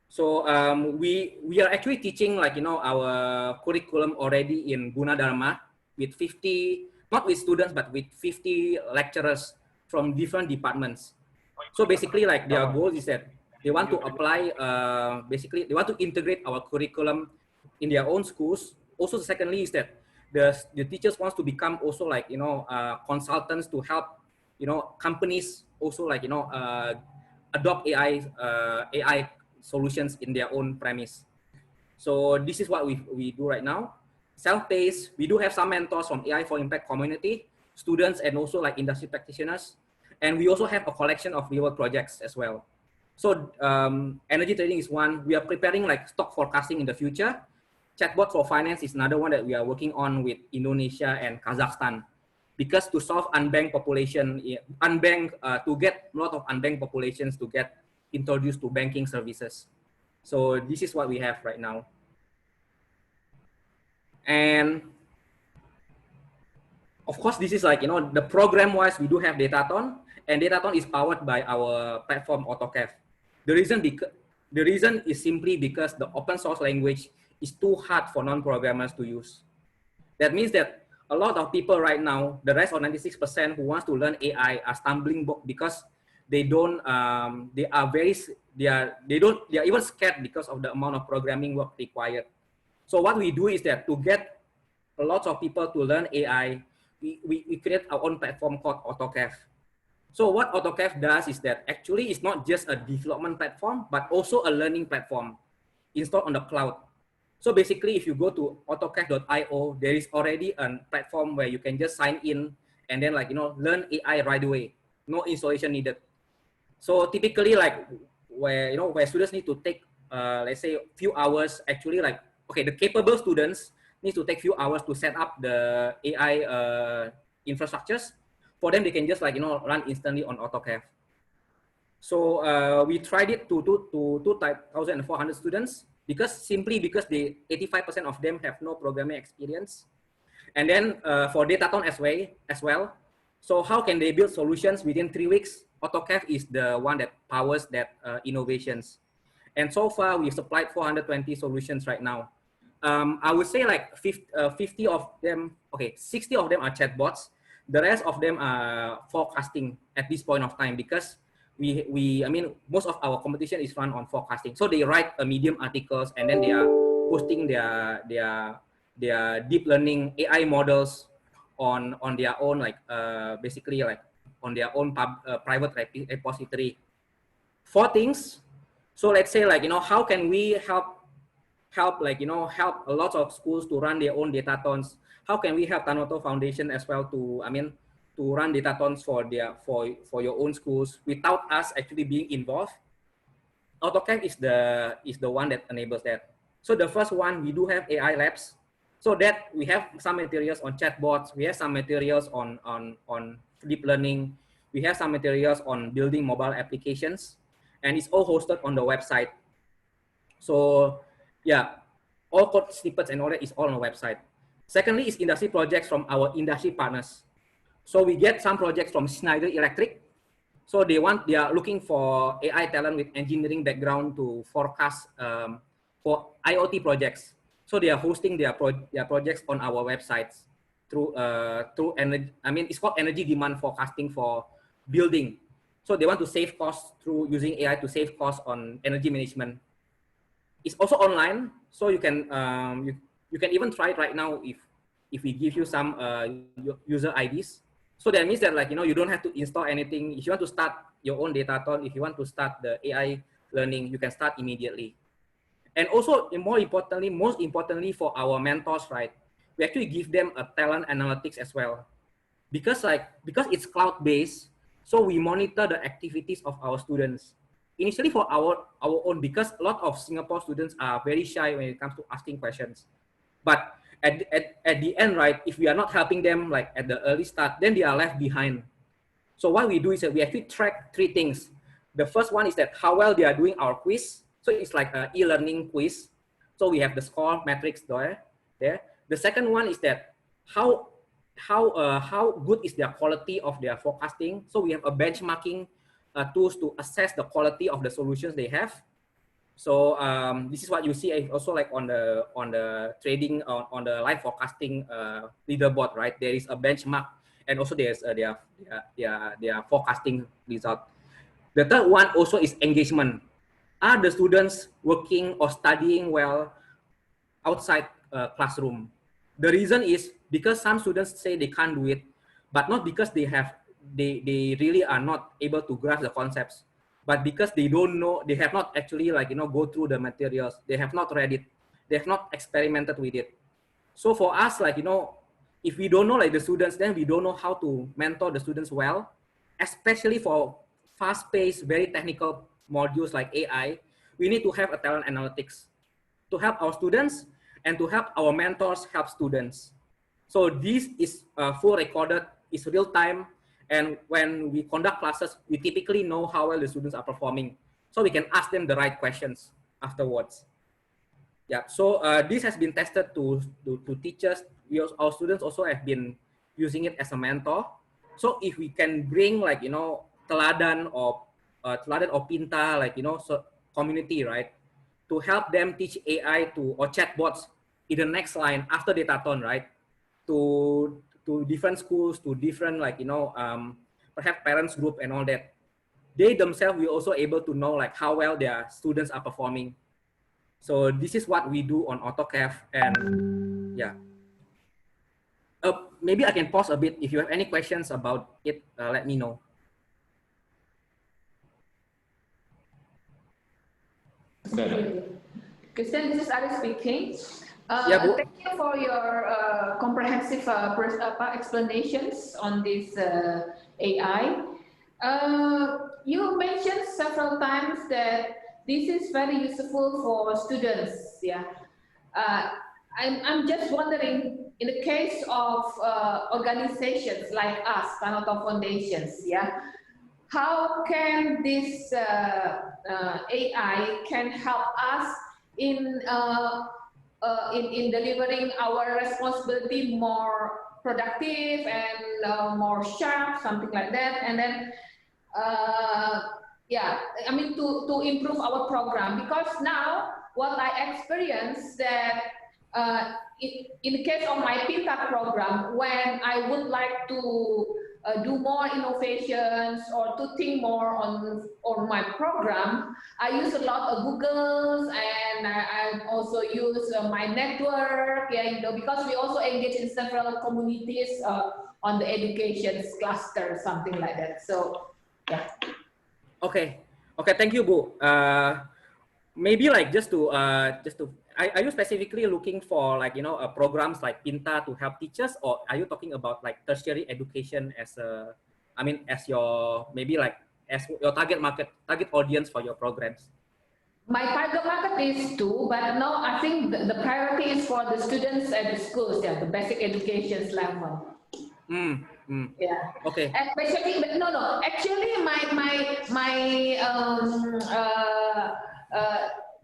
So we are actually teaching our curriculum already in Gunadarma with 50, not with students, but with 50 lecturers from different departments. So basically their goal is that they want to apply, basically they want to integrate our curriculum in their own schools. Also secondly is that the teachers wants to become also consultants to help companies also adopt AI solutions in their own premise. So this is what we do right now. Self-paced. We do have some mentors from AI for Impact community, students, and also industry practitioners. And we also have a collection of real-world projects as well. So energy trading is one. We are preparing stock forecasting in the future. Chatbot for finance is another one that we are working on with Indonesia and Kazakhstan, because to solve unbanked population, to get a lot of unbanked populations to get introduced to banking services. So this is what we have right now. And of course, this is the program wise, we do have Dataton, and Dataton is powered by our platform AutoCAD. The reason is simply because the open source language is too hard for non-programmers to use. That means that a lot of people right now, the rest of 96% who wants to learn AI are stumbling because they are even scared because of the amount of programming work required. So what we do is that to get a lot of people to learn AI, we create our own platform called AutoCAD. So what AutoCAD does is that actually it's not just a development platform, but also a learning platform installed on the cloud. So basically, if you go to AutoCAD.io, there is already a platform where you can just sign in and then learn AI right away. No installation needed. So typically where students need to take let's say a few hours, actually the capable students need to take few hours to set up the AI infrastructures. For them, they can just run instantly on AutoCAD. So we tried it to 2,400 students. simply because the 85% of them have no programming experience. And then for Dataton as well. So how can they build solutions within 3 weeks? AutoCAD is the one that powers that innovations. And so far we've supplied 420 solutions right now. I would say like 50 of them, okay, 60 of them are chatbots. The rest of them are forecasting at this point of time, because I mean, most of our competition is run on forecasting. So they write a Medium articles, and then they are posting their deep learning AI models on their own, like basically like on their own private repository. 4 things. So let's say, like, you know, how can we help like, you know, help a lot of schools to run their own datatons? How can we help Tanoto Foundation as well to, I mean, to run datatons for your own schools without us actually being involved? AutoCAD is the one that enables that. So the first one, we do have AI labs, so that we have some materials on chatbots, we have some materials on deep learning, we have some materials on building mobile applications, and it's all hosted on the website. So yeah, all code snippets and all that is all on the website. Secondly is industry projects from our industry partners. So we get some projects from Schneider Electric. So they are looking for AI talent with engineering background to forecast for IoT projects. So they are hosting their projects on our websites through energy. I mean, it's called energy demand forecasting for building. So they want to save costs through using AI to save costs on energy management. It's also online, so you can even try it right now if we give you some user IDs. So that means that, like, you know, you don't have to install anything. If you want to start your own dataton, if you want to start the AI learning, you can start immediately. And also, most importantly for our mentors, right, we actually give them a talent analytics as well, because it's cloud-based. So we monitor the activities of our students. Initially for our own, because a lot of Singapore students are very shy when it comes to asking questions. But at the end, right, if we are not helping them like at the early start, then they are left behind. So what we do is that we actually track 3 things. The first one is that how well they are doing our quiz. So it's like an e-learning quiz. So we have the score metrics there. The second one is that how good is their quality of their forecasting. So we have a benchmarking tools to assess the quality of the solutions they have. So this is what you see also, like on the trading on the live forecasting leaderboard, right? There is a benchmark, and also there's their forecasting result. The third one also is engagement. Are the students working or studying well outside classroom? The reason is because some students say they can't do it, but not because they really are not able to grasp the concepts, but because they don't know, they have not actually, like, you know, go through the materials, they have not read it, they have not experimented with it. So for us, like, you know, if we don't know, like, the students, then we don't know how to mentor the students well, especially for fast-paced, very technical modules like AI. We need to have a talent analytics to help our students and to help our mentors help students. So this is full recorded, it's real time. And when we conduct classes, we typically know how well the students are performing, so we can ask them the right questions afterwards. Yeah, so this has been tested to teachers. Our students also have been using it as a mentor. So if we can bring, like, you know, Teladan or Pinta, like, you know, so community, right, to help them teach AI or chatbots in the next line after Dataton, right, to different schools, to different, like, you know, perhaps parents group and all that. They themselves will also able to know, like, how well their students are performing. So this is what we do on AutoCAD. And yeah, maybe I can pause a bit. If you have any questions about it, let me know. Christian, this is Ari speaking. Yeah, thank you for your comprehensive explanations on this AI. You mentioned several times that this is very useful for students. Yeah, I'm just wondering, in the case of organizations like us, Tanoto Foundations, yeah, how can this AI can help us in delivering our responsibility more productive and more sharp, something like that. And then, yeah, I mean to improve our program, because now what I experienced that in the case of my PINTA program, when I would like to do more innovations or to think more on my program, I use a lot of Googles, and I also use my network, yeah, you know, because we also engage in several communities on the education cluster, something like that. So, yeah. Okay, thank you, Bu. Maybe like just to are you specifically looking for like, you know, programs like PINTA to help teachers, or are you talking about like tertiary education as a, I mean, as your, maybe like as your target audience for your programs? My target market is too, but no, I think the priority is for the students at the schools, yeah, the basic education level. Yeah. Okay. Especially, but no. Actually,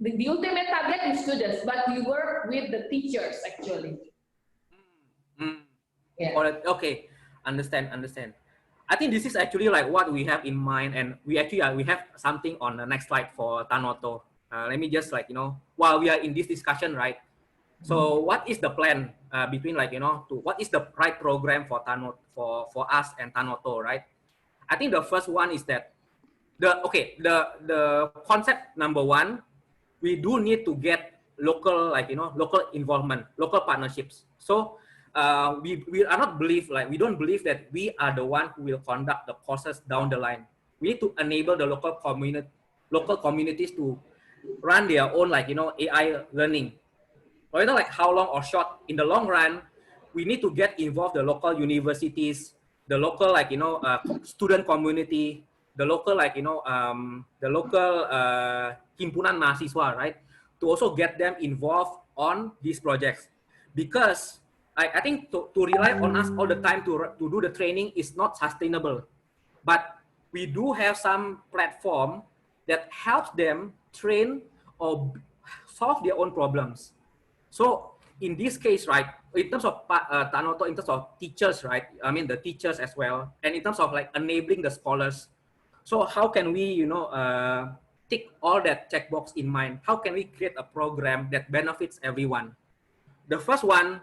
the ultimate target is students, but we work with the teachers actually. Yeah. Okay. Understand. I think this is actually like what we have in mind, and we actually we have something on the next slide for Tanoto. Let me just, like, you know, while we are in this discussion, right? So what is the plan between, like, you know, what is the right program for Tanoto, for us and Tanoto, right? I think the first one is that the concept number one, we do need to get local, like, you know, local involvement, local partnerships. So we don't believe that we are the one who will conduct the courses down the line. We need to enable the local communities to run their own, like, you know, AI learning. Whether like how long or short, in the long run, we need to get involved the local universities, the local, like, you know, student community, the local, like, you know, the local himpunan mahasiswa, right? To also get them involved on these projects. Because I think to rely on us all the time to do the training is not sustainable. But we do have some platform that helps them train or solve their own problems. So in this case, right, in terms of Tanoto, in terms of teachers, right, I mean the teachers as well, and in terms of like enabling the scholars. So how can we, you know, take all that checkbox in mind? How can we create a program that benefits everyone? The first one,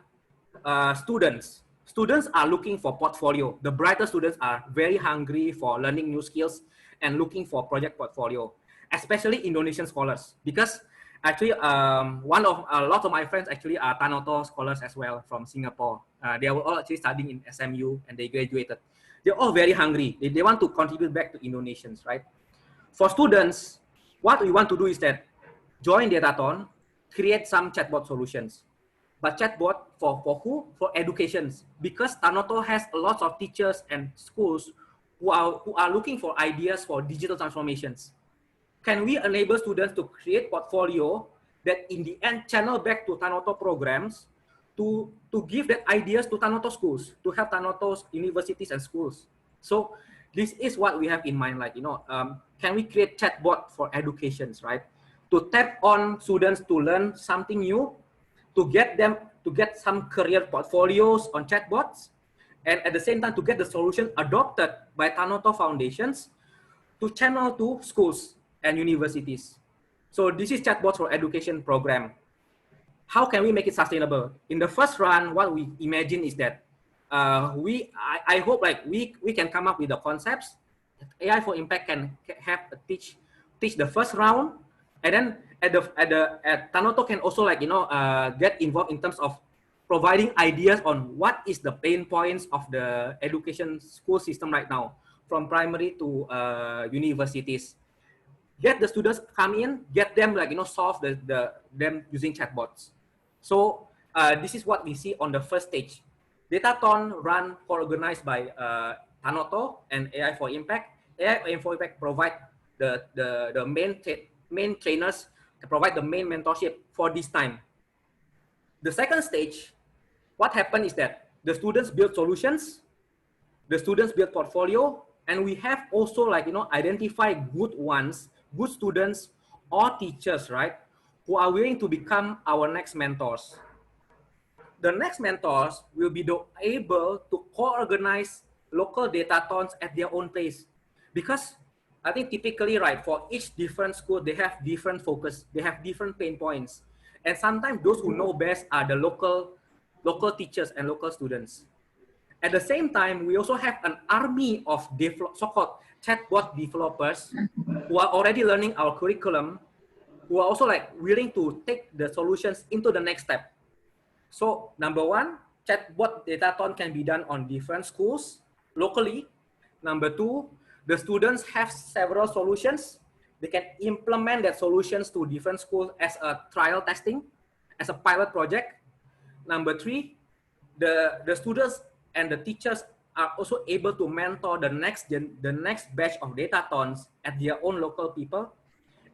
students. Students are looking for portfolio. The brighter students are very hungry for learning new skills and looking for project portfolio, especially Indonesian scholars, because actually a lot of my friends actually are Tanoto scholars as well from Singapore. They were all actually studying in SMU and they graduated. They're all very hungry. They want to contribute back to Indonesians, right? For students, what we want to do is that join Datathon, create some chatbot solutions. But chatbot for who? For educations, because Tanoto has a lot of teachers and schools who are looking for ideas for digital transformations. Can we enable students to create portfolio that in the end channel back to Tanoto programs to give that ideas to Tanoto schools, to help Tanoto's universities and schools? So this is what we have in mind, like, you know, can we create chatbot for educations, right? To tap on students to learn something new, to get them to get some career portfolios on chatbots, and at the same time to get the solution adopted by Tanoto foundations to channel to schools and universities. So this is chatbots for education program. How can we make it sustainable? In the first run, what we imagine is that I hope like we can come up with the concepts. AI for Impact can have a teach the first round, and then at Tanoto can also, like, you know, get involved in terms of providing ideas on what is the pain points of the education school system right now, from primary to universities. Get the students come in, get them, like, you know, solve them using chatbots. So this is what we see on the first stage. Datathon run co-organized by Tanoto and AI for Impact. AI for Impact provide the main trainers, provide the main mentorship for this time. The second stage, what happened is that the students build solutions, the students build portfolio, and we have also, like, you know, identify good ones, good students or teachers, right, who are willing to become our next mentors. The next mentors will be able to co-organize local datathons at their own place. Because I think typically, right, for each different school, they have different focus, they have different pain points. And sometimes those who know best are the local teachers and local students. At the same time, we also have an army of so-called chatbot developers who are already learning our curriculum, who are also like willing to take the solutions into the next step. So number one, chatbot datathon can be done on different schools locally. Number two, the students have several solutions. They can implement that solutions to different schools as a trial testing, as a pilot project. Number three, the students and the teachers are also able to mentor the next batch of datathons at their own local people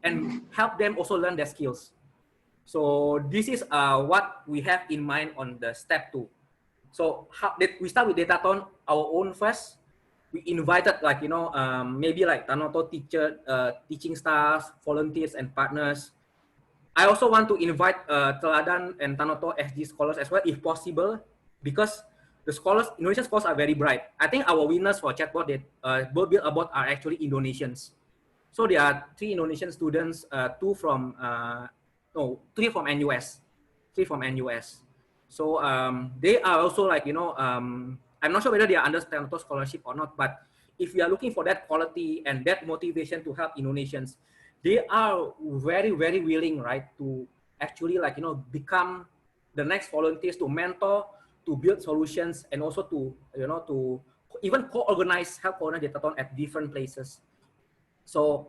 and help them also learn their skills. So this is what we have in mind on the step 2. So how did we start with datathon our own first? We invited like, you know, maybe like Tanoto teaching staff, volunteers and partners. I also want to invite Teladan and Tanoto SG scholars as well, if possible, because the scholars, Indonesian scholars are very bright. I think our winners for chatbot that Build a Bot are actually Indonesians. So there are 3 Indonesian students, 3 from NUS, 3 from NUS. So they are also like, you know, I'm not sure whether they are under Tanoto scholarship or not, but if we are looking for that quality and that motivation to help Indonesians, they are very, very willing, right, to actually like, you know, become the next volunteers to mentor, to build solutions, and also to, you know, to even co-organize, help organize datathon at different places. So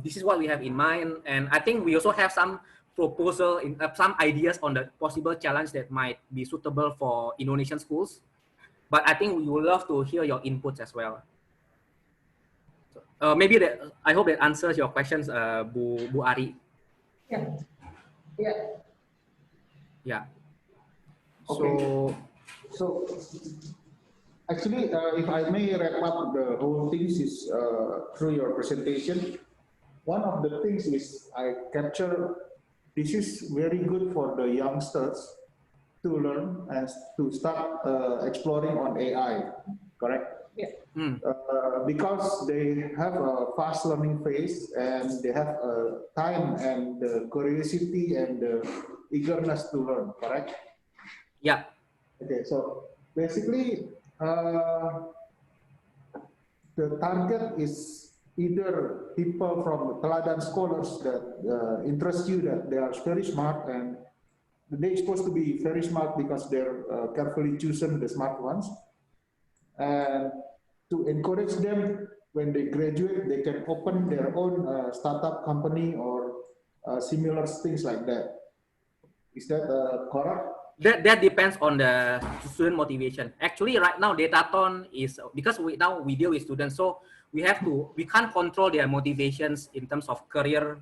this is what we have in mind. And I think we also have some proposal, some ideas on the possible challenge that might be suitable for Indonesian schools. But I think we would love to hear your inputs as well. Maybe that, I hope that answers your questions, Bu Ari. Yeah. Yeah. Yeah. Okay. So actually, if I may wrap up the whole things is through your presentation. One of the things is I capture this is very good for the youngsters to learn and to start exploring on AI. Correct? Yeah. Because they have a fast learning phase and they have time and the curiosity and the eagerness to learn, correct? Yeah. Okay, so basically the target is either people from Teladan scholars that interest you, that they are very smart and they're supposed to be very smart because they're carefully chosen the smart ones. And to encourage them when they graduate, they can open their own startup company or similar things like that. Is that correct? That depends on the student motivation. Actually, right now, datathon is, because we deal with students, so we can't control their motivations in terms of career,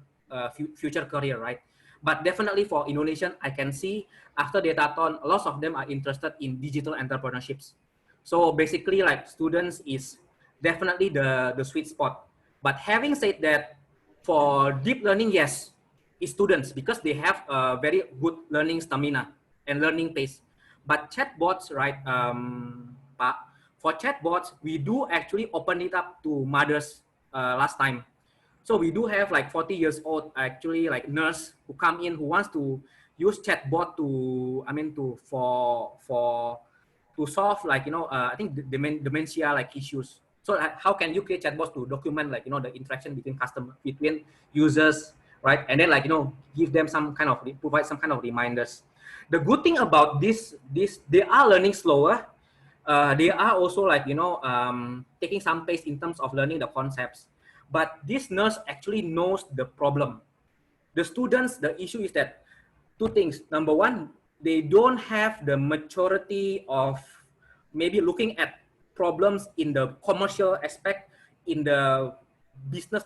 future career, right? But definitely for Indonesian, I can see after datathon, lots of them are interested in digital entrepreneurships. So basically, like students is definitely the sweet spot. But having said that, for deep learning, yes, it's students because they have a very good learning stamina and learning pace. But chatbots, right, for chatbots, we do actually open it up to mothers last time. So we do have like 40 years old, actually like nurse who come in who wants to use chatbot to, to solve like, you know, I think dementia like issues. So how can you create chatbots to document like, you know, the interaction between users, right? And then like, you know, give them provide some kind of reminders. The good thing about this they are learning slower. They are also like, you know, taking some pace in terms of learning the concepts. But this nurse actually knows the problem. The students, the issue is that 2 things. Number one, they don't have the maturity of maybe looking at problems in the commercial aspect, in the business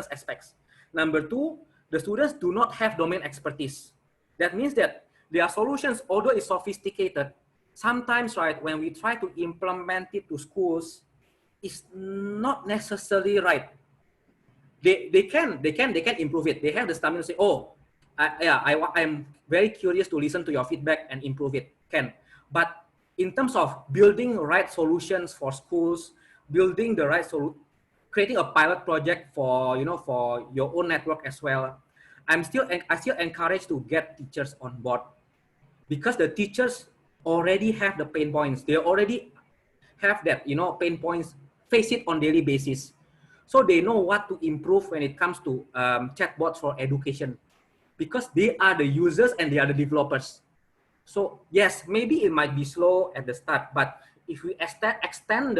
aspects. Number 2, the students do not have domain expertise. That means that their solutions, although it's sophisticated, sometimes, right, when we try to implement it to schools, it's not necessarily right. They can improve it. They have the stamina to say, oh, I'm very curious to listen to your feedback and improve it, Ken. But in terms of building the right solutions for schools, building the right creating a pilot project for for your own network as well, I still encourage to get teachers on board, because the teachers already have the pain points. They already have that pain points, face it on daily basis, so they know what to improve when it comes to chatbots for education, because they are the users and they are the developers. So yes, maybe it might be slow at the start, but if we extend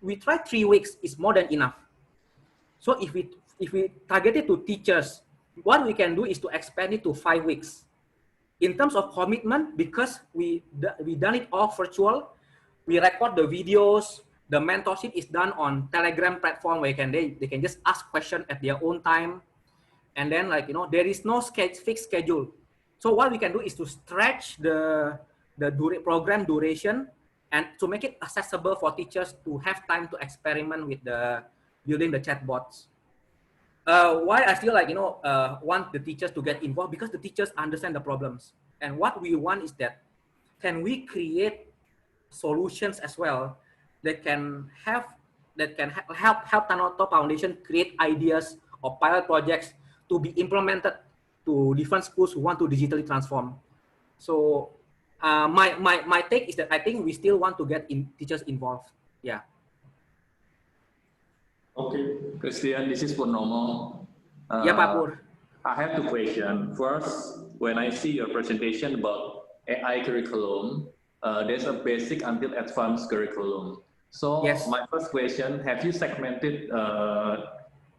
we try 3 weeks is more than enough. So if we target it to teachers, what we can do is to expand it to 5 weeks. In terms of commitment, because we done it all virtual, we record the videos, the mentorship is done on Telegram platform where they can just ask questions at their own time. And then there is no fixed schedule. So what we can do is to stretch the program duration and to make it accessible for teachers to have time to experiment with building the chatbots. Why I still want the teachers to get involved, because the teachers understand the problems. And what we want is that, can we create solutions as well that can help Tanoto Foundation create ideas or pilot projects to be implemented to different schools who want to digitally transform. So my take is that I think we still want to get teachers involved. Yeah. Okay, Christian, this is Purnomo. Yeah, Pak Pur. I have 2 questions. First, when I see your presentation about AI curriculum, there's a basic until advanced curriculum. So yes. My first question, have you segmented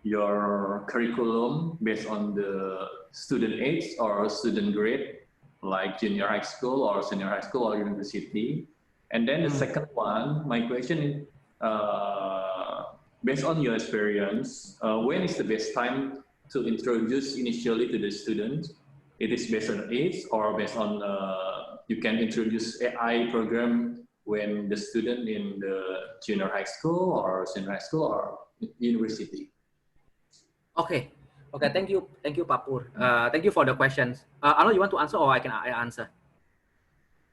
your curriculum based on the student age or student grade, like junior high school or senior high school or university? And then the second one, my question is, based on your experience, when is the best time to introduce initially to the student? It is based on age or based on, you can introduce AI program when the student in the junior high school or senior high school or university? Okay, thank you, Pak Pur. Thank you for the questions. Arnold, you want to answer or I answer?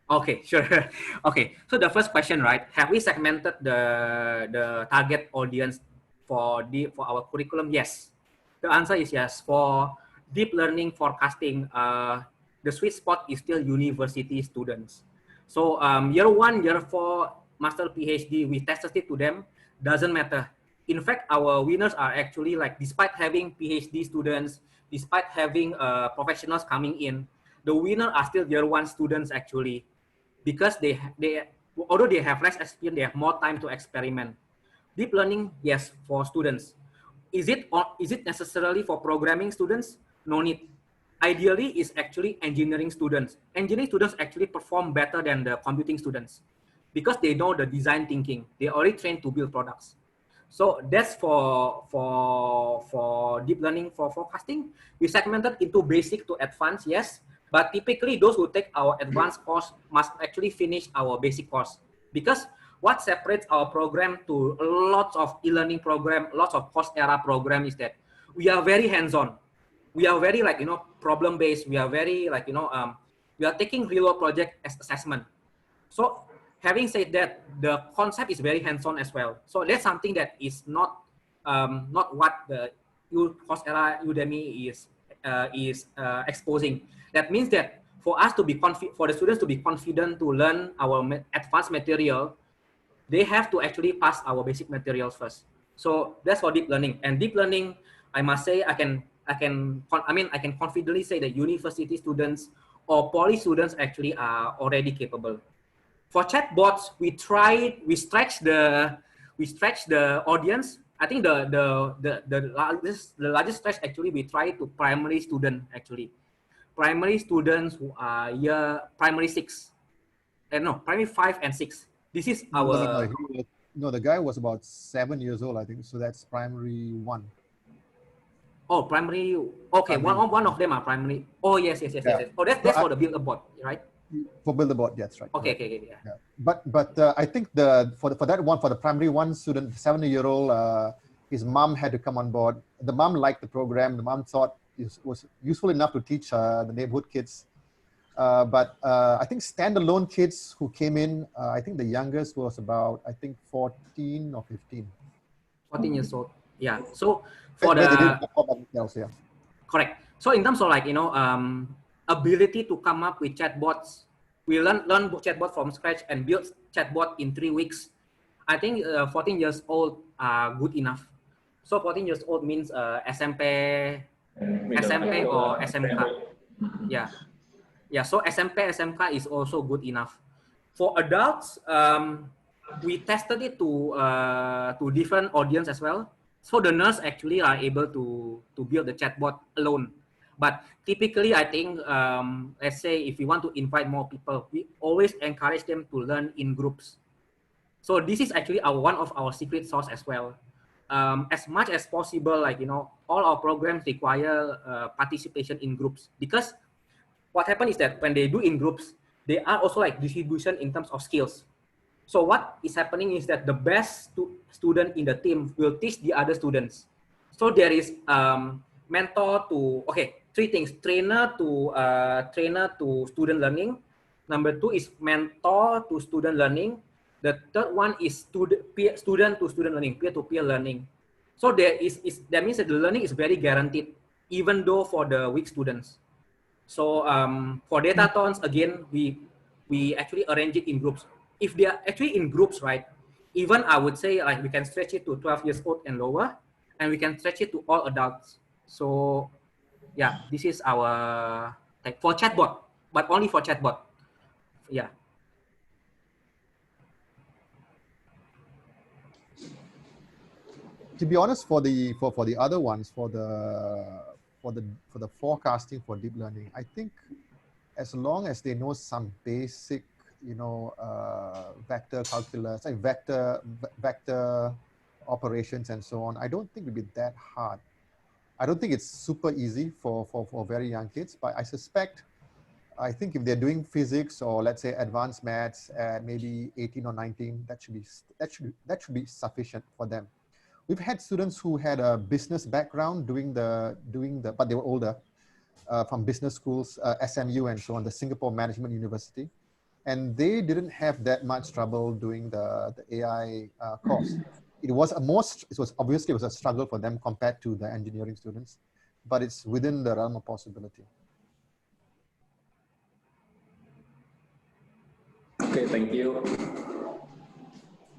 Okay, sure. Okay, so the first question, right? Have we segmented the target audience for our curriculum? Yes. The answer is yes. For deep learning forecasting, the sweet spot is still university students. So year 1, year 4, master PhD, we tested it to them. Doesn't matter. In fact, our winners are actually despite having PhD students, despite having professionals coming in, the winner are still year 1 students actually, because although they have less experience, they have more time to experiment. Deep learning, yes, for students. Is it necessarily for programming students? No need. Ideally, it's actually engineering students. Engineering students actually perform better than the computing students because they know the design thinking. They already trained to build products. So that's for deep learning for forecasting. We segmented into basic to advanced, yes. But typically, those who take our advanced course must actually finish our basic course, because what separates our program to lots of e-learning program, lots of Coursera program is that we are very hands-on. We are very problem-based. We are very we are taking real-world project as assessment. So having said that, the concept is very hands-on as well. So that's something that is not what the Coursera Udemy is exposing. That means that for us to be for the students to be confident to learn our advanced material, they have to actually pass our basic materials first. So that's for deep learning. And deep learning, I must say, I can confidently say that university students or poly students actually are already capable. For chatbots, we stretch the audience. I think the largest stretch actually we try to primary student actually. Primary students who are primary 6. Primary 5 and 6. This is our... No, the guy was about 7 years old, I think. So that's primary 1. Oh, primary. Okay, primary. One of them are primary. Oh, yes. Oh, that's for the build-a-bot, right? For build-a-bot, that's right. Okay, yeah. But I think for that one, for the primary 1 student, 7-year-old, his mom had to come on board. The mom liked the program. The mom thought was useful enough to teach the neighborhood kids. But I think standalone kids who came in, I think the youngest was about, I think 14 or 15. 14 years old. Yeah. So for they the didn't perform by themselves, yeah. correct. So in terms of like, ability to come up with chatbots, we learn chatbot from scratch and build chatbot in 3 weeks. I think 14 years old are good enough. So 14 years old means SMP or SMK. Yeah. Yeah, so SMP, SMK is also good enough. For adults, we tested it to different audience as well. So the nurse actually are able to build the chatbot alone. But typically, I think, let's say if we want to invite more people, we always encourage them to learn in groups. So this is actually one of our secret sauce as well. As much as possible, like, all our programs require participation in groups, because what happens is that when they do in groups, they are also like distribution in terms of skills. So what is happening is that the best student in the team will teach the other students. So there is mentor to, okay, 3 things: trainer to student learning. Number 2 is mentor to student learning. The third one is student to student learning, peer-to-peer learning. So that means that the learning is very guaranteed, even though for the weak students. So for datatons, again, we actually arrange it in groups. If they are actually in groups, right, even I would say like we can stretch it to 12 years old and lower, and we can stretch it to all adults. So yeah, this is our for chatbot, but only for chatbot. Yeah. To be honest, for the other ones, for the forecasting for deep learning, I think as long as they know some basic, vector calculus, like vector operations and so on, I don't think it'll be that hard. I don't think it's super easy for very young kids, but I think if they're doing physics or let's say advanced maths at maybe 18 or 19, that should be sufficient for them. We've had students who had a business background doing the, but they were older, from business schools, SMU and so on, the Singapore Management University, and they didn't have that much trouble doing the AI course. It was obviously a struggle for them compared to the engineering students, but it's within the realm of possibility. Okay, thank you.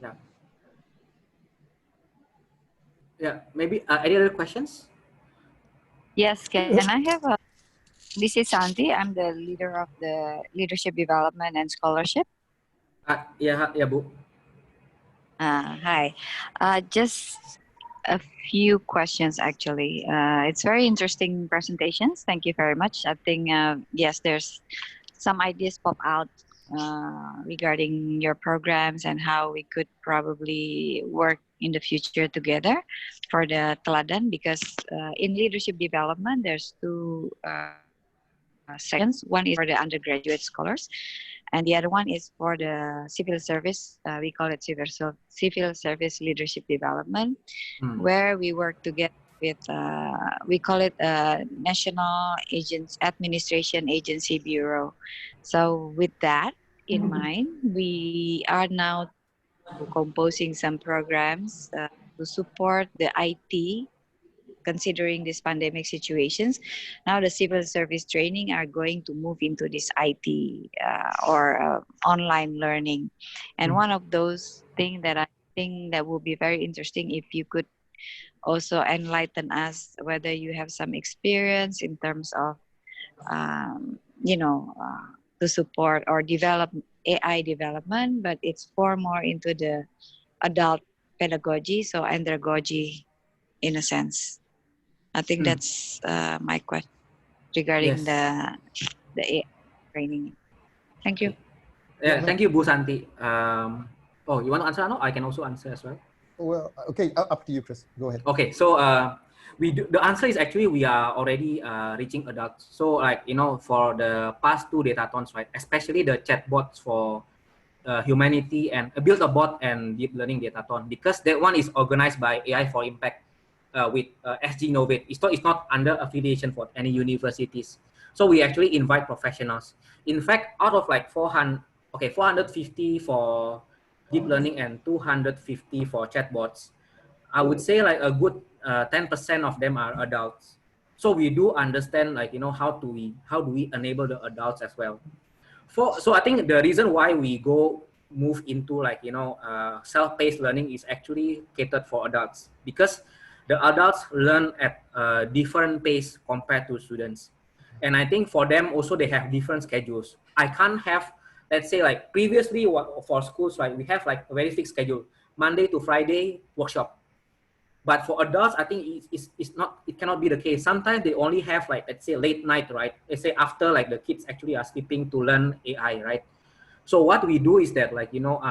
Yeah. Yeah, maybe any other questions? Yes, can I have a... This is Santi. I'm the leader of the Leadership Development and Scholarship. Yeah, Bu. Hi. Just a few questions, actually. It's very interesting presentations. Thank you very much. I think, yes, there's some ideas pop out regarding your programs and how we could probably work in the future together for the Teladan, because in leadership development, there's 2 sections. One is for the undergraduate scholars, and the other one is for the civil service. We call it civil service leadership development, where we work together with, we call it National Administration Agency Bureau. So with that in mind, we are now composing some programs to support the IT, considering these pandemic situations. Now the civil service training are going to move into this IT or online learning. And one of those things that I think that will be very interesting, if you could also enlighten us whether you have some experience in terms of, to support or develop AI development, but it's far more into the adult pedagogy, so andragogy in a sense. I think that's my question regarding the AI training. Thank you. Yeah, thank you, Bu Santi. Oh, you want to answer? No, I can also answer as well. Well, okay, up to you, Chris. Go ahead. Okay, so the answer is actually we are already reaching adults. So like, for the past 2 datatons, right, especially the chatbots for humanity and build a bot and deep learning dataton, because that one is organized by AI for Impact. SG Innovate. It's not under affiliation for any universities. So we actually invite professionals. In fact, out of like 450 for deep learning and 250 for chatbots, I would say like a good 10% of them are adults. So we do understand like, you know, how do we enable the adults as well. So I think the reason why we move into like, you know, self-paced learning is actually catered for adults, because the adults learn at a different pace compared to students. And I think for them also, they have different schedules. I can't have, let's say like previously for schools, right, we have like a very fixed schedule, Monday to Friday workshop. But for adults, I think it cannot be the case. Sometimes they only have like, let's say late night, right? Let's say after like the kids actually are sleeping to learn AI, right? So what we do is that like, you know,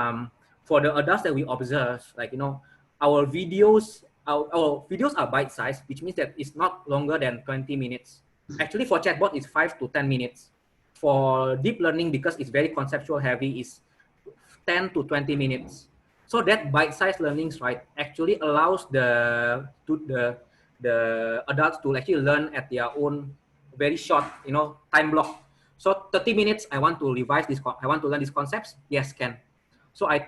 for the adults that we observe, like, you know, our videos are bite-sized, which means that it's not longer than 20 minutes. Actually for chatbot, it's 5 to 10 minutes. For deep learning, because it's very conceptual heavy, is 10 to 20 minutes. So that bite-sized learnings, right, actually allows the adults to actually learn at their own very short, you know, time block. So 30 minutes, I want to revise this, I want to learn these concepts. Yes, can. So I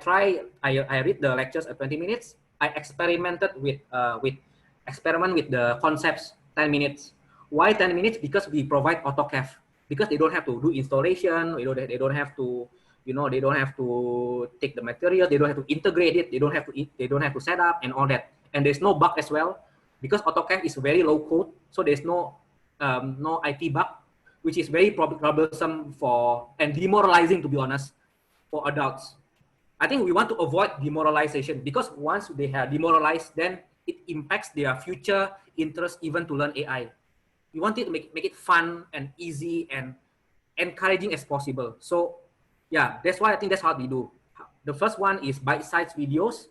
read the lectures at 20 minutes. I experimented with the concepts 10 minutes. Why 10 minutes? Because we provide AutoCAD, because they don't have to do installation. They don't have to, you know, they don't have to take the material, they don't have to integrate it, they don't have to set up and all that. And there's no bug as well, because AutoCAD is very low code, so there's no IT bug, which is very troublesome and demoralizing, to be honest, for adults. I think we want to avoid demoralization, because once they have demoralized, then it impacts their future interest even to learn AI. We want it to make it fun and easy and encouraging as possible. So yeah, that's why I think that's how we do. The first one is bite-sized videos.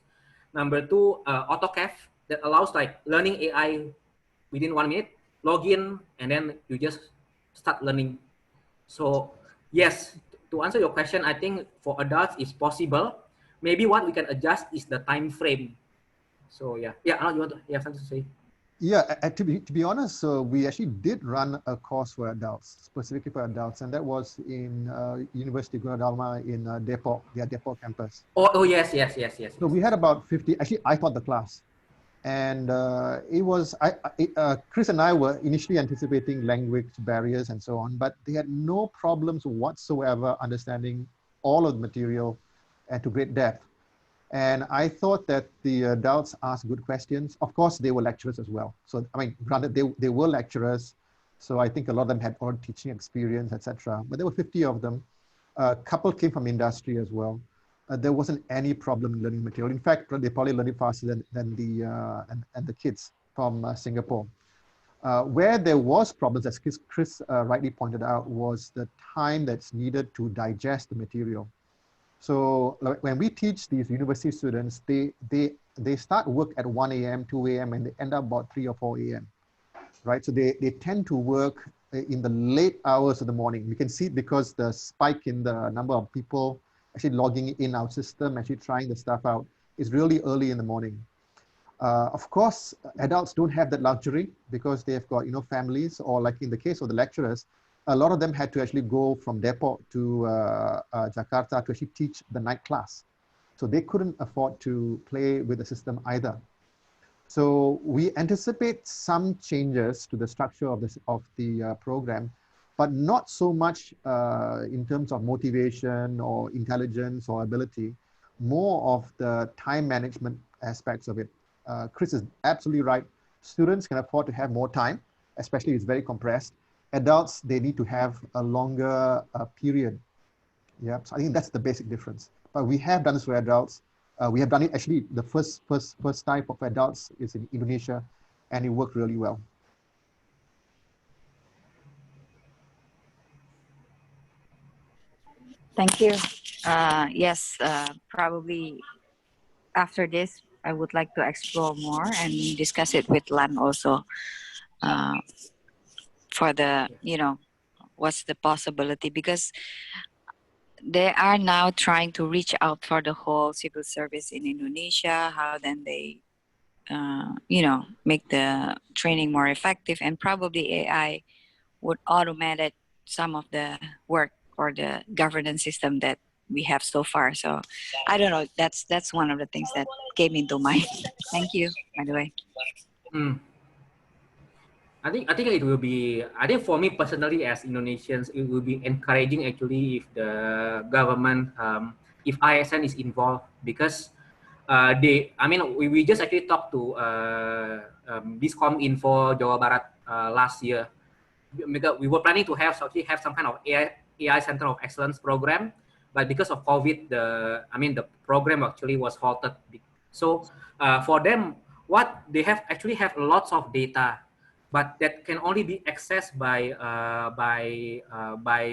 Number two, AutoCAD, that allows like learning AI within 1 minute, log in, and then you just start learning. So yes, to answer your question, I think for adults it's possible. Maybe what we can adjust is the time frame. So yeah, Arnold, you have something to say? Yeah, to be honest, we actually did run a course for adults, specifically for adults, and that was in University Gunadarma in Depok, their Depok campus. Oh yes. So we had about 50. Actually, I taught the class, and it was Chris and I were initially anticipating language barriers and so on, but they had no problems whatsoever understanding all of the material and to great depth. And I thought that the adults asked good questions. Of course, they were lecturers as well. So, I mean, granted, they were lecturers. So I think a lot of them had already teaching experience, etc. But there were 50 of them. A couple came from industry as well. There wasn't any problem in learning material. In fact, they probably learned it faster than the kids from Singapore. Where there was problems, as Chris rightly pointed out, was the time that's needed to digest the material. So when we teach these university students, they start work at 1 a.m., 2 a.m., and they end up about 3 or 4 a.m., right? So they tend to work in the late hours of the morning. We can see it because the spike in the number of people actually logging in our system, actually trying the stuff out, is really early in the morning. Of course, adults don't have that luxury because they've got, you know, families, or like in the case of the lecturers, a lot of them had to actually go from Depok to Jakarta to actually teach the night class. So they couldn't afford to play with the system either. So we anticipate some changes to the structure of the program, but not so much in terms of motivation or intelligence or ability, more of the time management aspects of it. Chris is absolutely right. Students can afford to have more time, especially if it's very compressed. Adults, they need to have a longer period. Yeah, so I think that's the basic difference. But we have done this for adults. We have done it actually, the first type of adults is in Indonesia, and it worked really well. Thank you. Yes, probably after this, I would like to explore more and discuss it with Lan also for the, you know, what's the possibility, because they are now trying to reach out for the whole civil service in Indonesia, how then they you know, make the training more effective, and probably AI would automate some of the work or the governance system that we have so far. So I don't know, that's one of the things that came into mind. Thank you, by the way. I think it will be, I think for me personally as Indonesians, it will be encouraging actually if the government, if ISN is involved, because we just actually talked to Biscom Info Jawa Barat last year, because we were planning to have some kind of AI Center of Excellence program, but because of COVID, the program actually was halted. So for them, what they actually have lots of data, but that can only be accessed by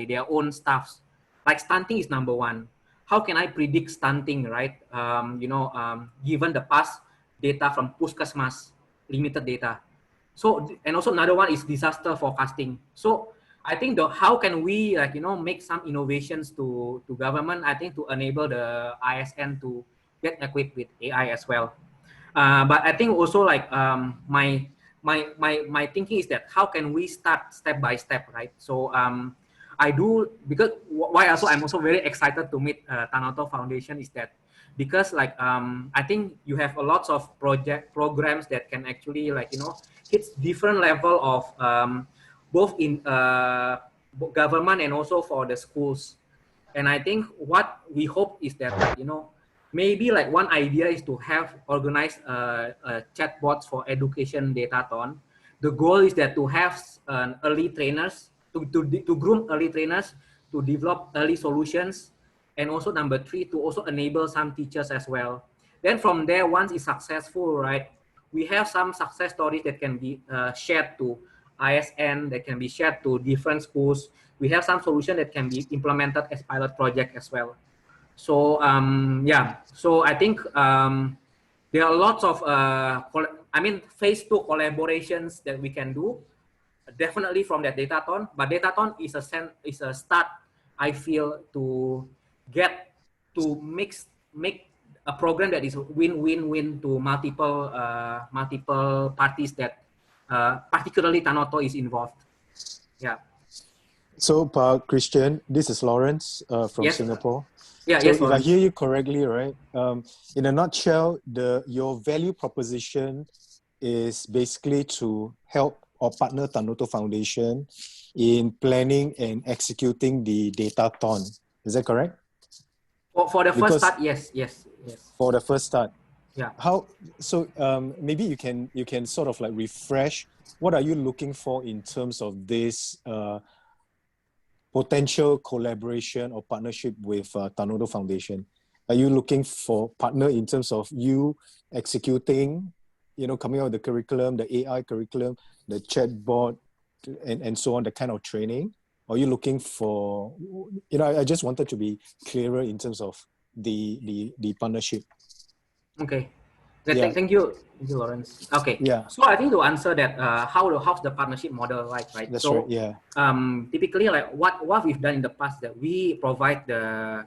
their own staffs. Like stunting is number one. How can I predict stunting, right? Given the past data from Puskesmas, limited data. So, and also another one is disaster forecasting. So I think how can we make some innovations to government, I think, to enable the ISN to get equipped with AI as well. But I think also my thinking is that how can we start step by step, right? So I do, because why also I'm also very excited to meet Tanoto Foundation is that because I think you have a lots of programs that can actually hit different level of both in government and also for the schools. And I think what we hope is that maybe one idea is to have organized chatbots for education datathon. The goal is that to have early trainers, to groom early trainers, to develop early solutions, and also number three, to also enable some teachers as well. Then from there, once it's successful, right, we have some success stories that can be shared to ISN, that can be shared to different schools. We have some solution that can be implemented as pilot project as well. So yeah, so I think there are lots of phase 2 collaborations that we can do, definitely from that datathon. But datathon is a start, I feel, to make a program that is win-win-win to multiple parties that particularly Tanoto is involved. Yeah. So, Christian, this is Lawrence from Singapore. Yeah, so yes, if Lawrence. I hear you correctly, right, in a nutshell, your value proposition is basically to help or partner Tanoto Foundation in planning and executing the datathon. Is that correct? For the first start, yes. For the first start. Yeah. So maybe you can sort of refresh, what are you looking for in terms of this potential collaboration or partnership with Tanoto Foundation? Are you looking for partner in terms of you executing, coming out with the curriculum, the AI curriculum, the chatbot, and so on, the kind of training? Or are you looking for, I just wanted to be clearer in terms of the partnership. Okay. Thank you, Lawrence. Okay. Yeah. So I think to answer that, how's the partnership model like, right? That's so, right. Yeah. Typically, what we've done in the past, that we provide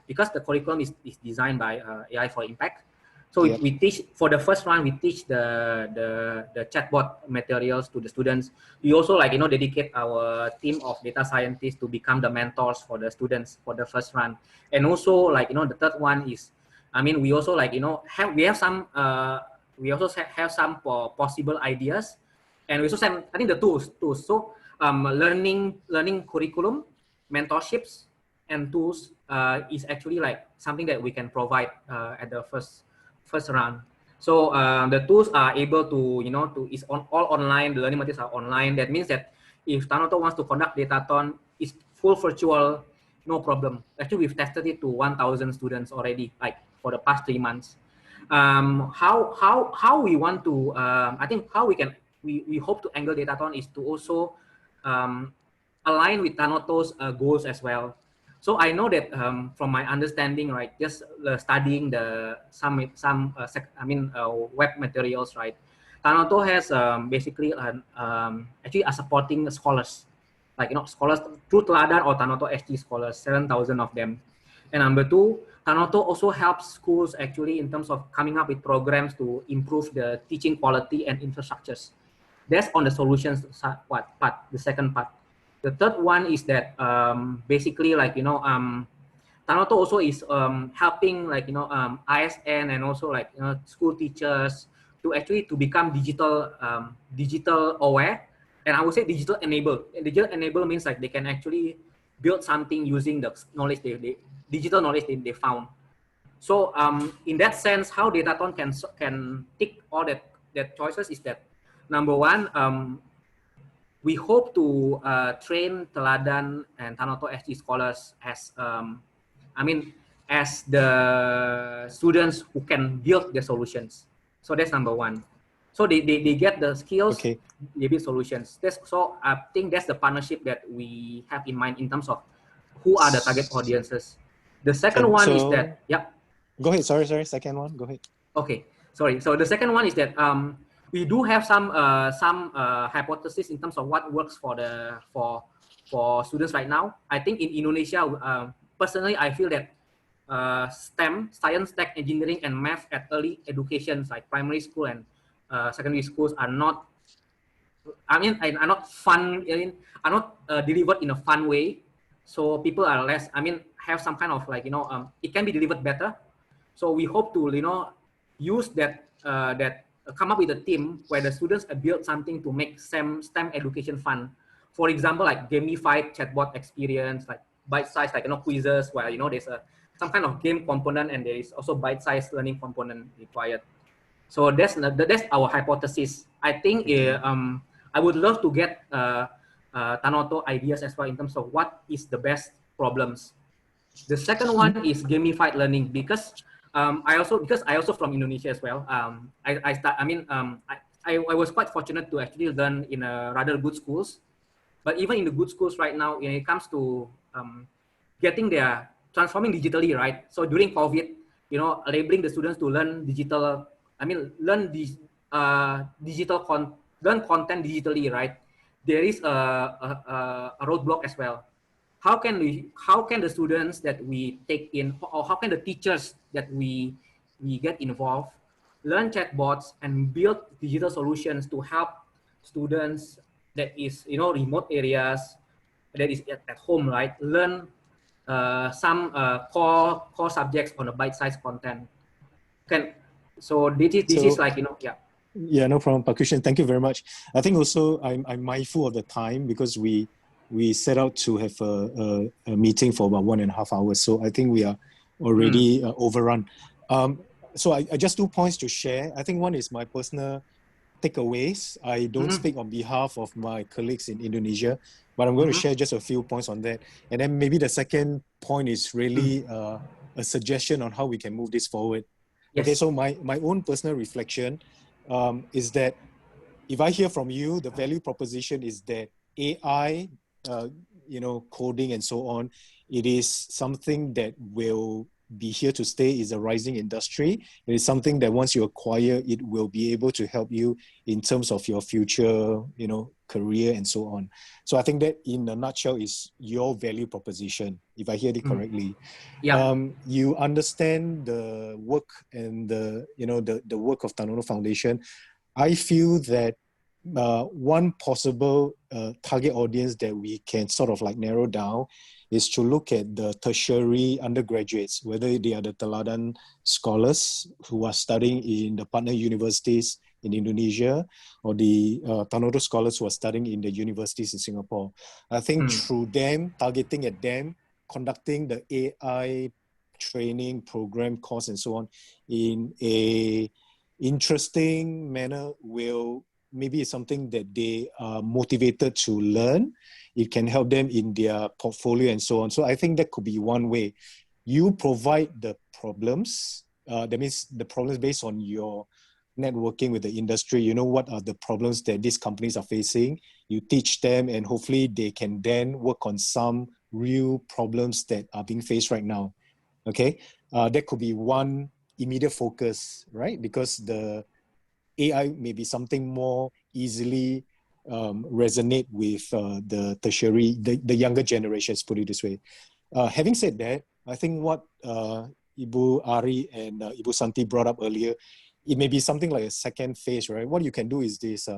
because the curriculum is designed by AI for Impact. So we teach, for the first round, we teach the chatbot materials to the students. We also dedicate our team of data scientists to become the mentors for the students for the first round. And also the third one is, we also have some possible ideas, and we also have, I think, the tools. So learning curriculum, mentorships, and tools is actually something that we can provide at the first round. So the tools are able to is all online. The learning materials are online. That means that if Tanoto wants to conduct datathon, it's full virtual, no problem. Actually, we've tested it to 1,000 students already, for the past 3 months. How we want to, I think how we hope to angle datathon is to also align with Tanoto's goals as well. So I know that from my understanding, right, just studying some web materials, right, Tanoto has basically actually supporting scholars, scholars through Teladan or Tanoto SG scholars, 7,000 of them. And number two, Tanoto also helps schools actually in terms of coming up with programs to improve the teaching quality and infrastructures. That's on the solutions part, the second part. The third one is that basically like, Tanoto also is helping like, ISN and also like, school teachers to actually to become digital aware. And I would say digital enable. Digital enable means like they can actually build something using the knowledge digital knowledge they found. So in that sense, how Dataton can tick all that choices is that, number one, we hope to train Teladan and Tanoto SG scholars as, as the students who can build the solutions. So that's number one. So they get the skills, Okay. they build solutions. So I think that's the partnership that we have in mind in terms of who are the target audiences. The second one is that, yeah. Go ahead. Sorry. Second one. Go ahead. Okay. Sorry. So the second one is that we do have some hypothesis in terms of what works for students right now. I think in Indonesia, personally, I feel that STEM, science, tech, engineering, and math at early educations like primary school and secondary schools are not. Are not fun. Are not delivered in a fun way. So people are less. Have some kind of like it can be delivered better. So we hope to use that come up with a team where the students build something to make STEM education fun. For example, like gamified chatbot experience, like bite-sized like quizzes where there's some kind of game component and there is also bite-sized learning component required. So that's our hypothesis. I think I would love to get Tanoto ideas as well in terms of what is the best problems. The second one is gamified learning because I also from Indonesia as well. I was quite fortunate to actually learn in a rather good schools, but even in the good schools right now, when it comes to getting their transforming digitally, right? So during COVID, enabling the students to learn digital. Learn learn content digitally, right? There is a roadblock as well. How can the students that we take in, or how can the teachers that we get involved learn chatbots and build digital solutions to help students that is remote areas, that is at home, right, learn some core subjects on a bite-sized content. So this is like yeah. Yeah, no problem, Pak Christian. Thank you very much. I think also I'm mindful of the time because we set out to have a meeting for about 1.5 hours. So I think we are already overrun. So I just 2 points to share. I think one is my personal takeaways. I don't speak on behalf of my colleagues in Indonesia, but I'm going to share just a few points on that. And then maybe the second point is really a suggestion on how we can move this forward. Yes. Okay, so my own personal reflection is that if I hear from you, the value proposition is that AI, coding and so on, it is something that will be here to stay, is a rising industry. It is something that once you acquire, it will be able to help you in terms of your future, career and so on. So I think that in a nutshell is your value proposition, if I hear it correctly. Yeah. You understand the work and the work of Tanoto Foundation. I feel that one possible target audience that we can sort of like narrow down is to look at the tertiary undergraduates, whether they are the Teladan scholars who are studying in the partner universities in Indonesia or the Tanoto scholars who are studying in the universities in Singapore. I think through them, targeting at them, conducting the AI training program course and so on in a interesting manner will maybe it's something that they are motivated to learn. It can help them in their portfolio and so on. So I think that could be one way. You provide the problems. That means the problems based on your networking with the industry. You know what are the problems that these companies are facing. You teach them and hopefully they can then work on some real problems that are being faced right now. Okay? That could be one immediate focus, right? Because the AI may be something more easily resonate with the tertiary, the younger generations, put it this way. Having said that, I think what Ibu Ari and Ibu Santi brought up earlier, it may be something like a second phase, right? What you can do is this,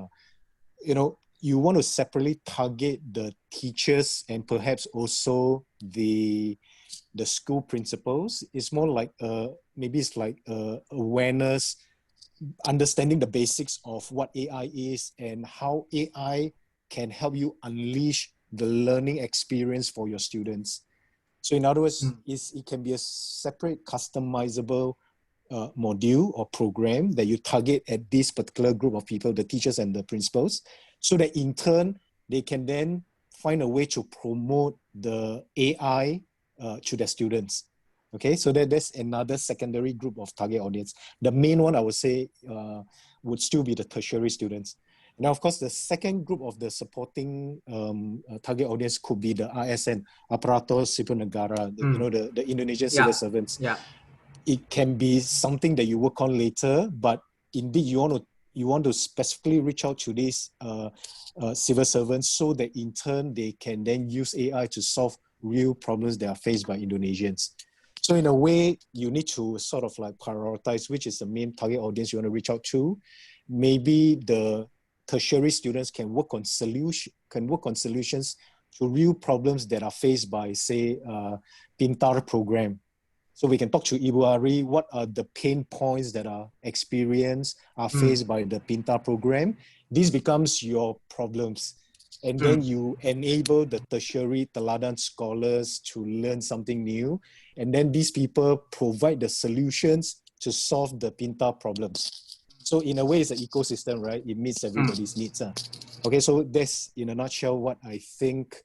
you want to separately target the teachers and perhaps also the school principals. It's more like maybe it's like awareness, understanding the basics of what AI is and how AI can help you unleash the learning experience for your students. So in other words, it can be a separate customizable module or program that you target at this particular group of people, the teachers and the principals, so that in turn, they can then find a way to promote the AI to their students. Okay, so there's another secondary group of target audience. The main one, I would say, would still be the tertiary students. Now, of course, the second group of the supporting target audience could be the ASN, Aparatur Sipil Negara, the Indonesian civil servants. Yeah. It can be something that you work on later, but indeed you want to specifically reach out to these civil servants so that in turn they can then use AI to solve real problems that are faced by Indonesians. So in a way, you need to sort of like prioritize which is the main target audience you want to reach out to. Maybe the tertiary students can work on solutions to real problems that are faced by, say, Pintar program. So we can talk to Ibu Ari, what are the pain points that are faced by the Pintar program. This becomes your problems. And then you enable the tertiary Teladan scholars to learn something new. And then these people provide the solutions to solve the Pintar problems. So in a way, it's an ecosystem, right? It meets everybody's needs. Okay, so that's in a nutshell what I think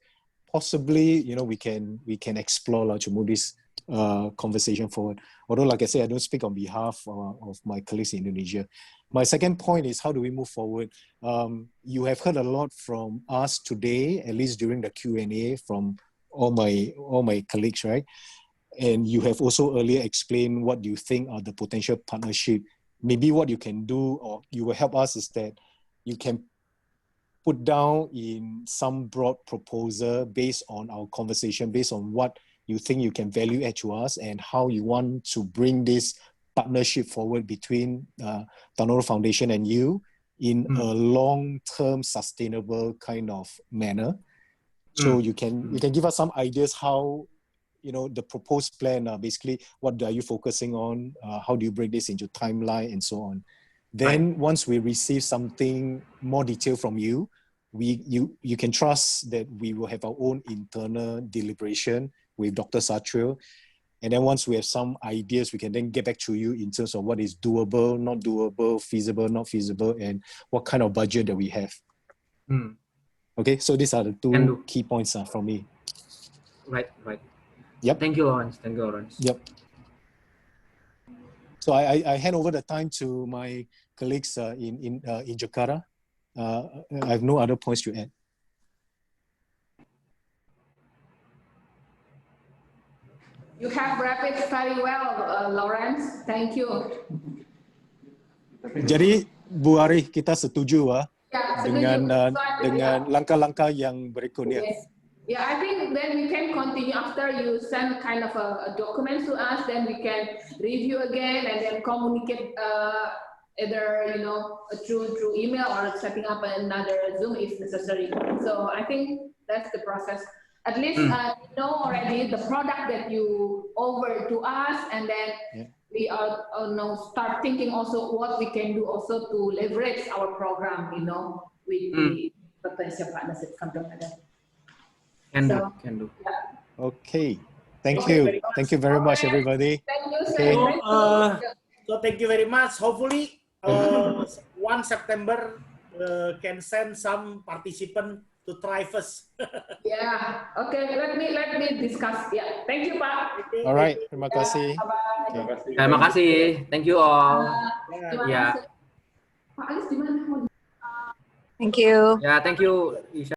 possibly, we can explore to move this conversation forward. Although, like I said, I don't speak on behalf of my colleagues in Indonesia. My second point is how do we move forward? You have heard a lot from us today, at least during the Q&A from all my colleagues, right? And you have also earlier explained what you think are the potential partnership. Maybe what you can do, or you will help us, is that you can put down in some broad proposal based on our conversation, based on what you think you can value add to us and how you want to bring this partnership forward between Tanoto Foundation and you in a long-term sustainable kind of manner. So you can give us some ideas how, the proposed plan, basically what are you focusing on? How do you break this into timeline and so on? Then once we receive something more detailed from you, you can trust that we will have our own internal deliberation with Dr. Satrio. And then once we have some ideas, we can then get back to you in terms of what is doable, not doable, feasible, not feasible, and what kind of budget that we have. Okay, so these are the two key points from me. Right. Yep. Thank you, Lawrence. Yep. So I hand over the time to my colleagues in Jakarta. I have no other points to add. You have wrapped it very well, Lawrence. Thank you. Jadi Bu Ari, kita setuju dengan dengan langkah-langkah yang berikutnya. Yes. Yeah, I think then we can continue after you send kind of a document to us, then we can review again and then communicate either through email or setting up another Zoom if necessary. So I think that's the process. At least know already the product that you offer to us, and then we are start thinking also what we can do also to leverage our program, with the potential partnership, something like that. Can do. Yeah. Okay. Thank you. Thank you very much, everybody. Thank you, okay. So thank you very much. Hopefully, 1 September can send some participant to try first. Yeah. Okay. Let me discuss. Yeah. Thank you, Pak. All right. Terima kasih. Bye. Terima kasih. Thank you all. Terima kasih. Pak Alis di mana? Thank you. Yeah, thank you, Isha.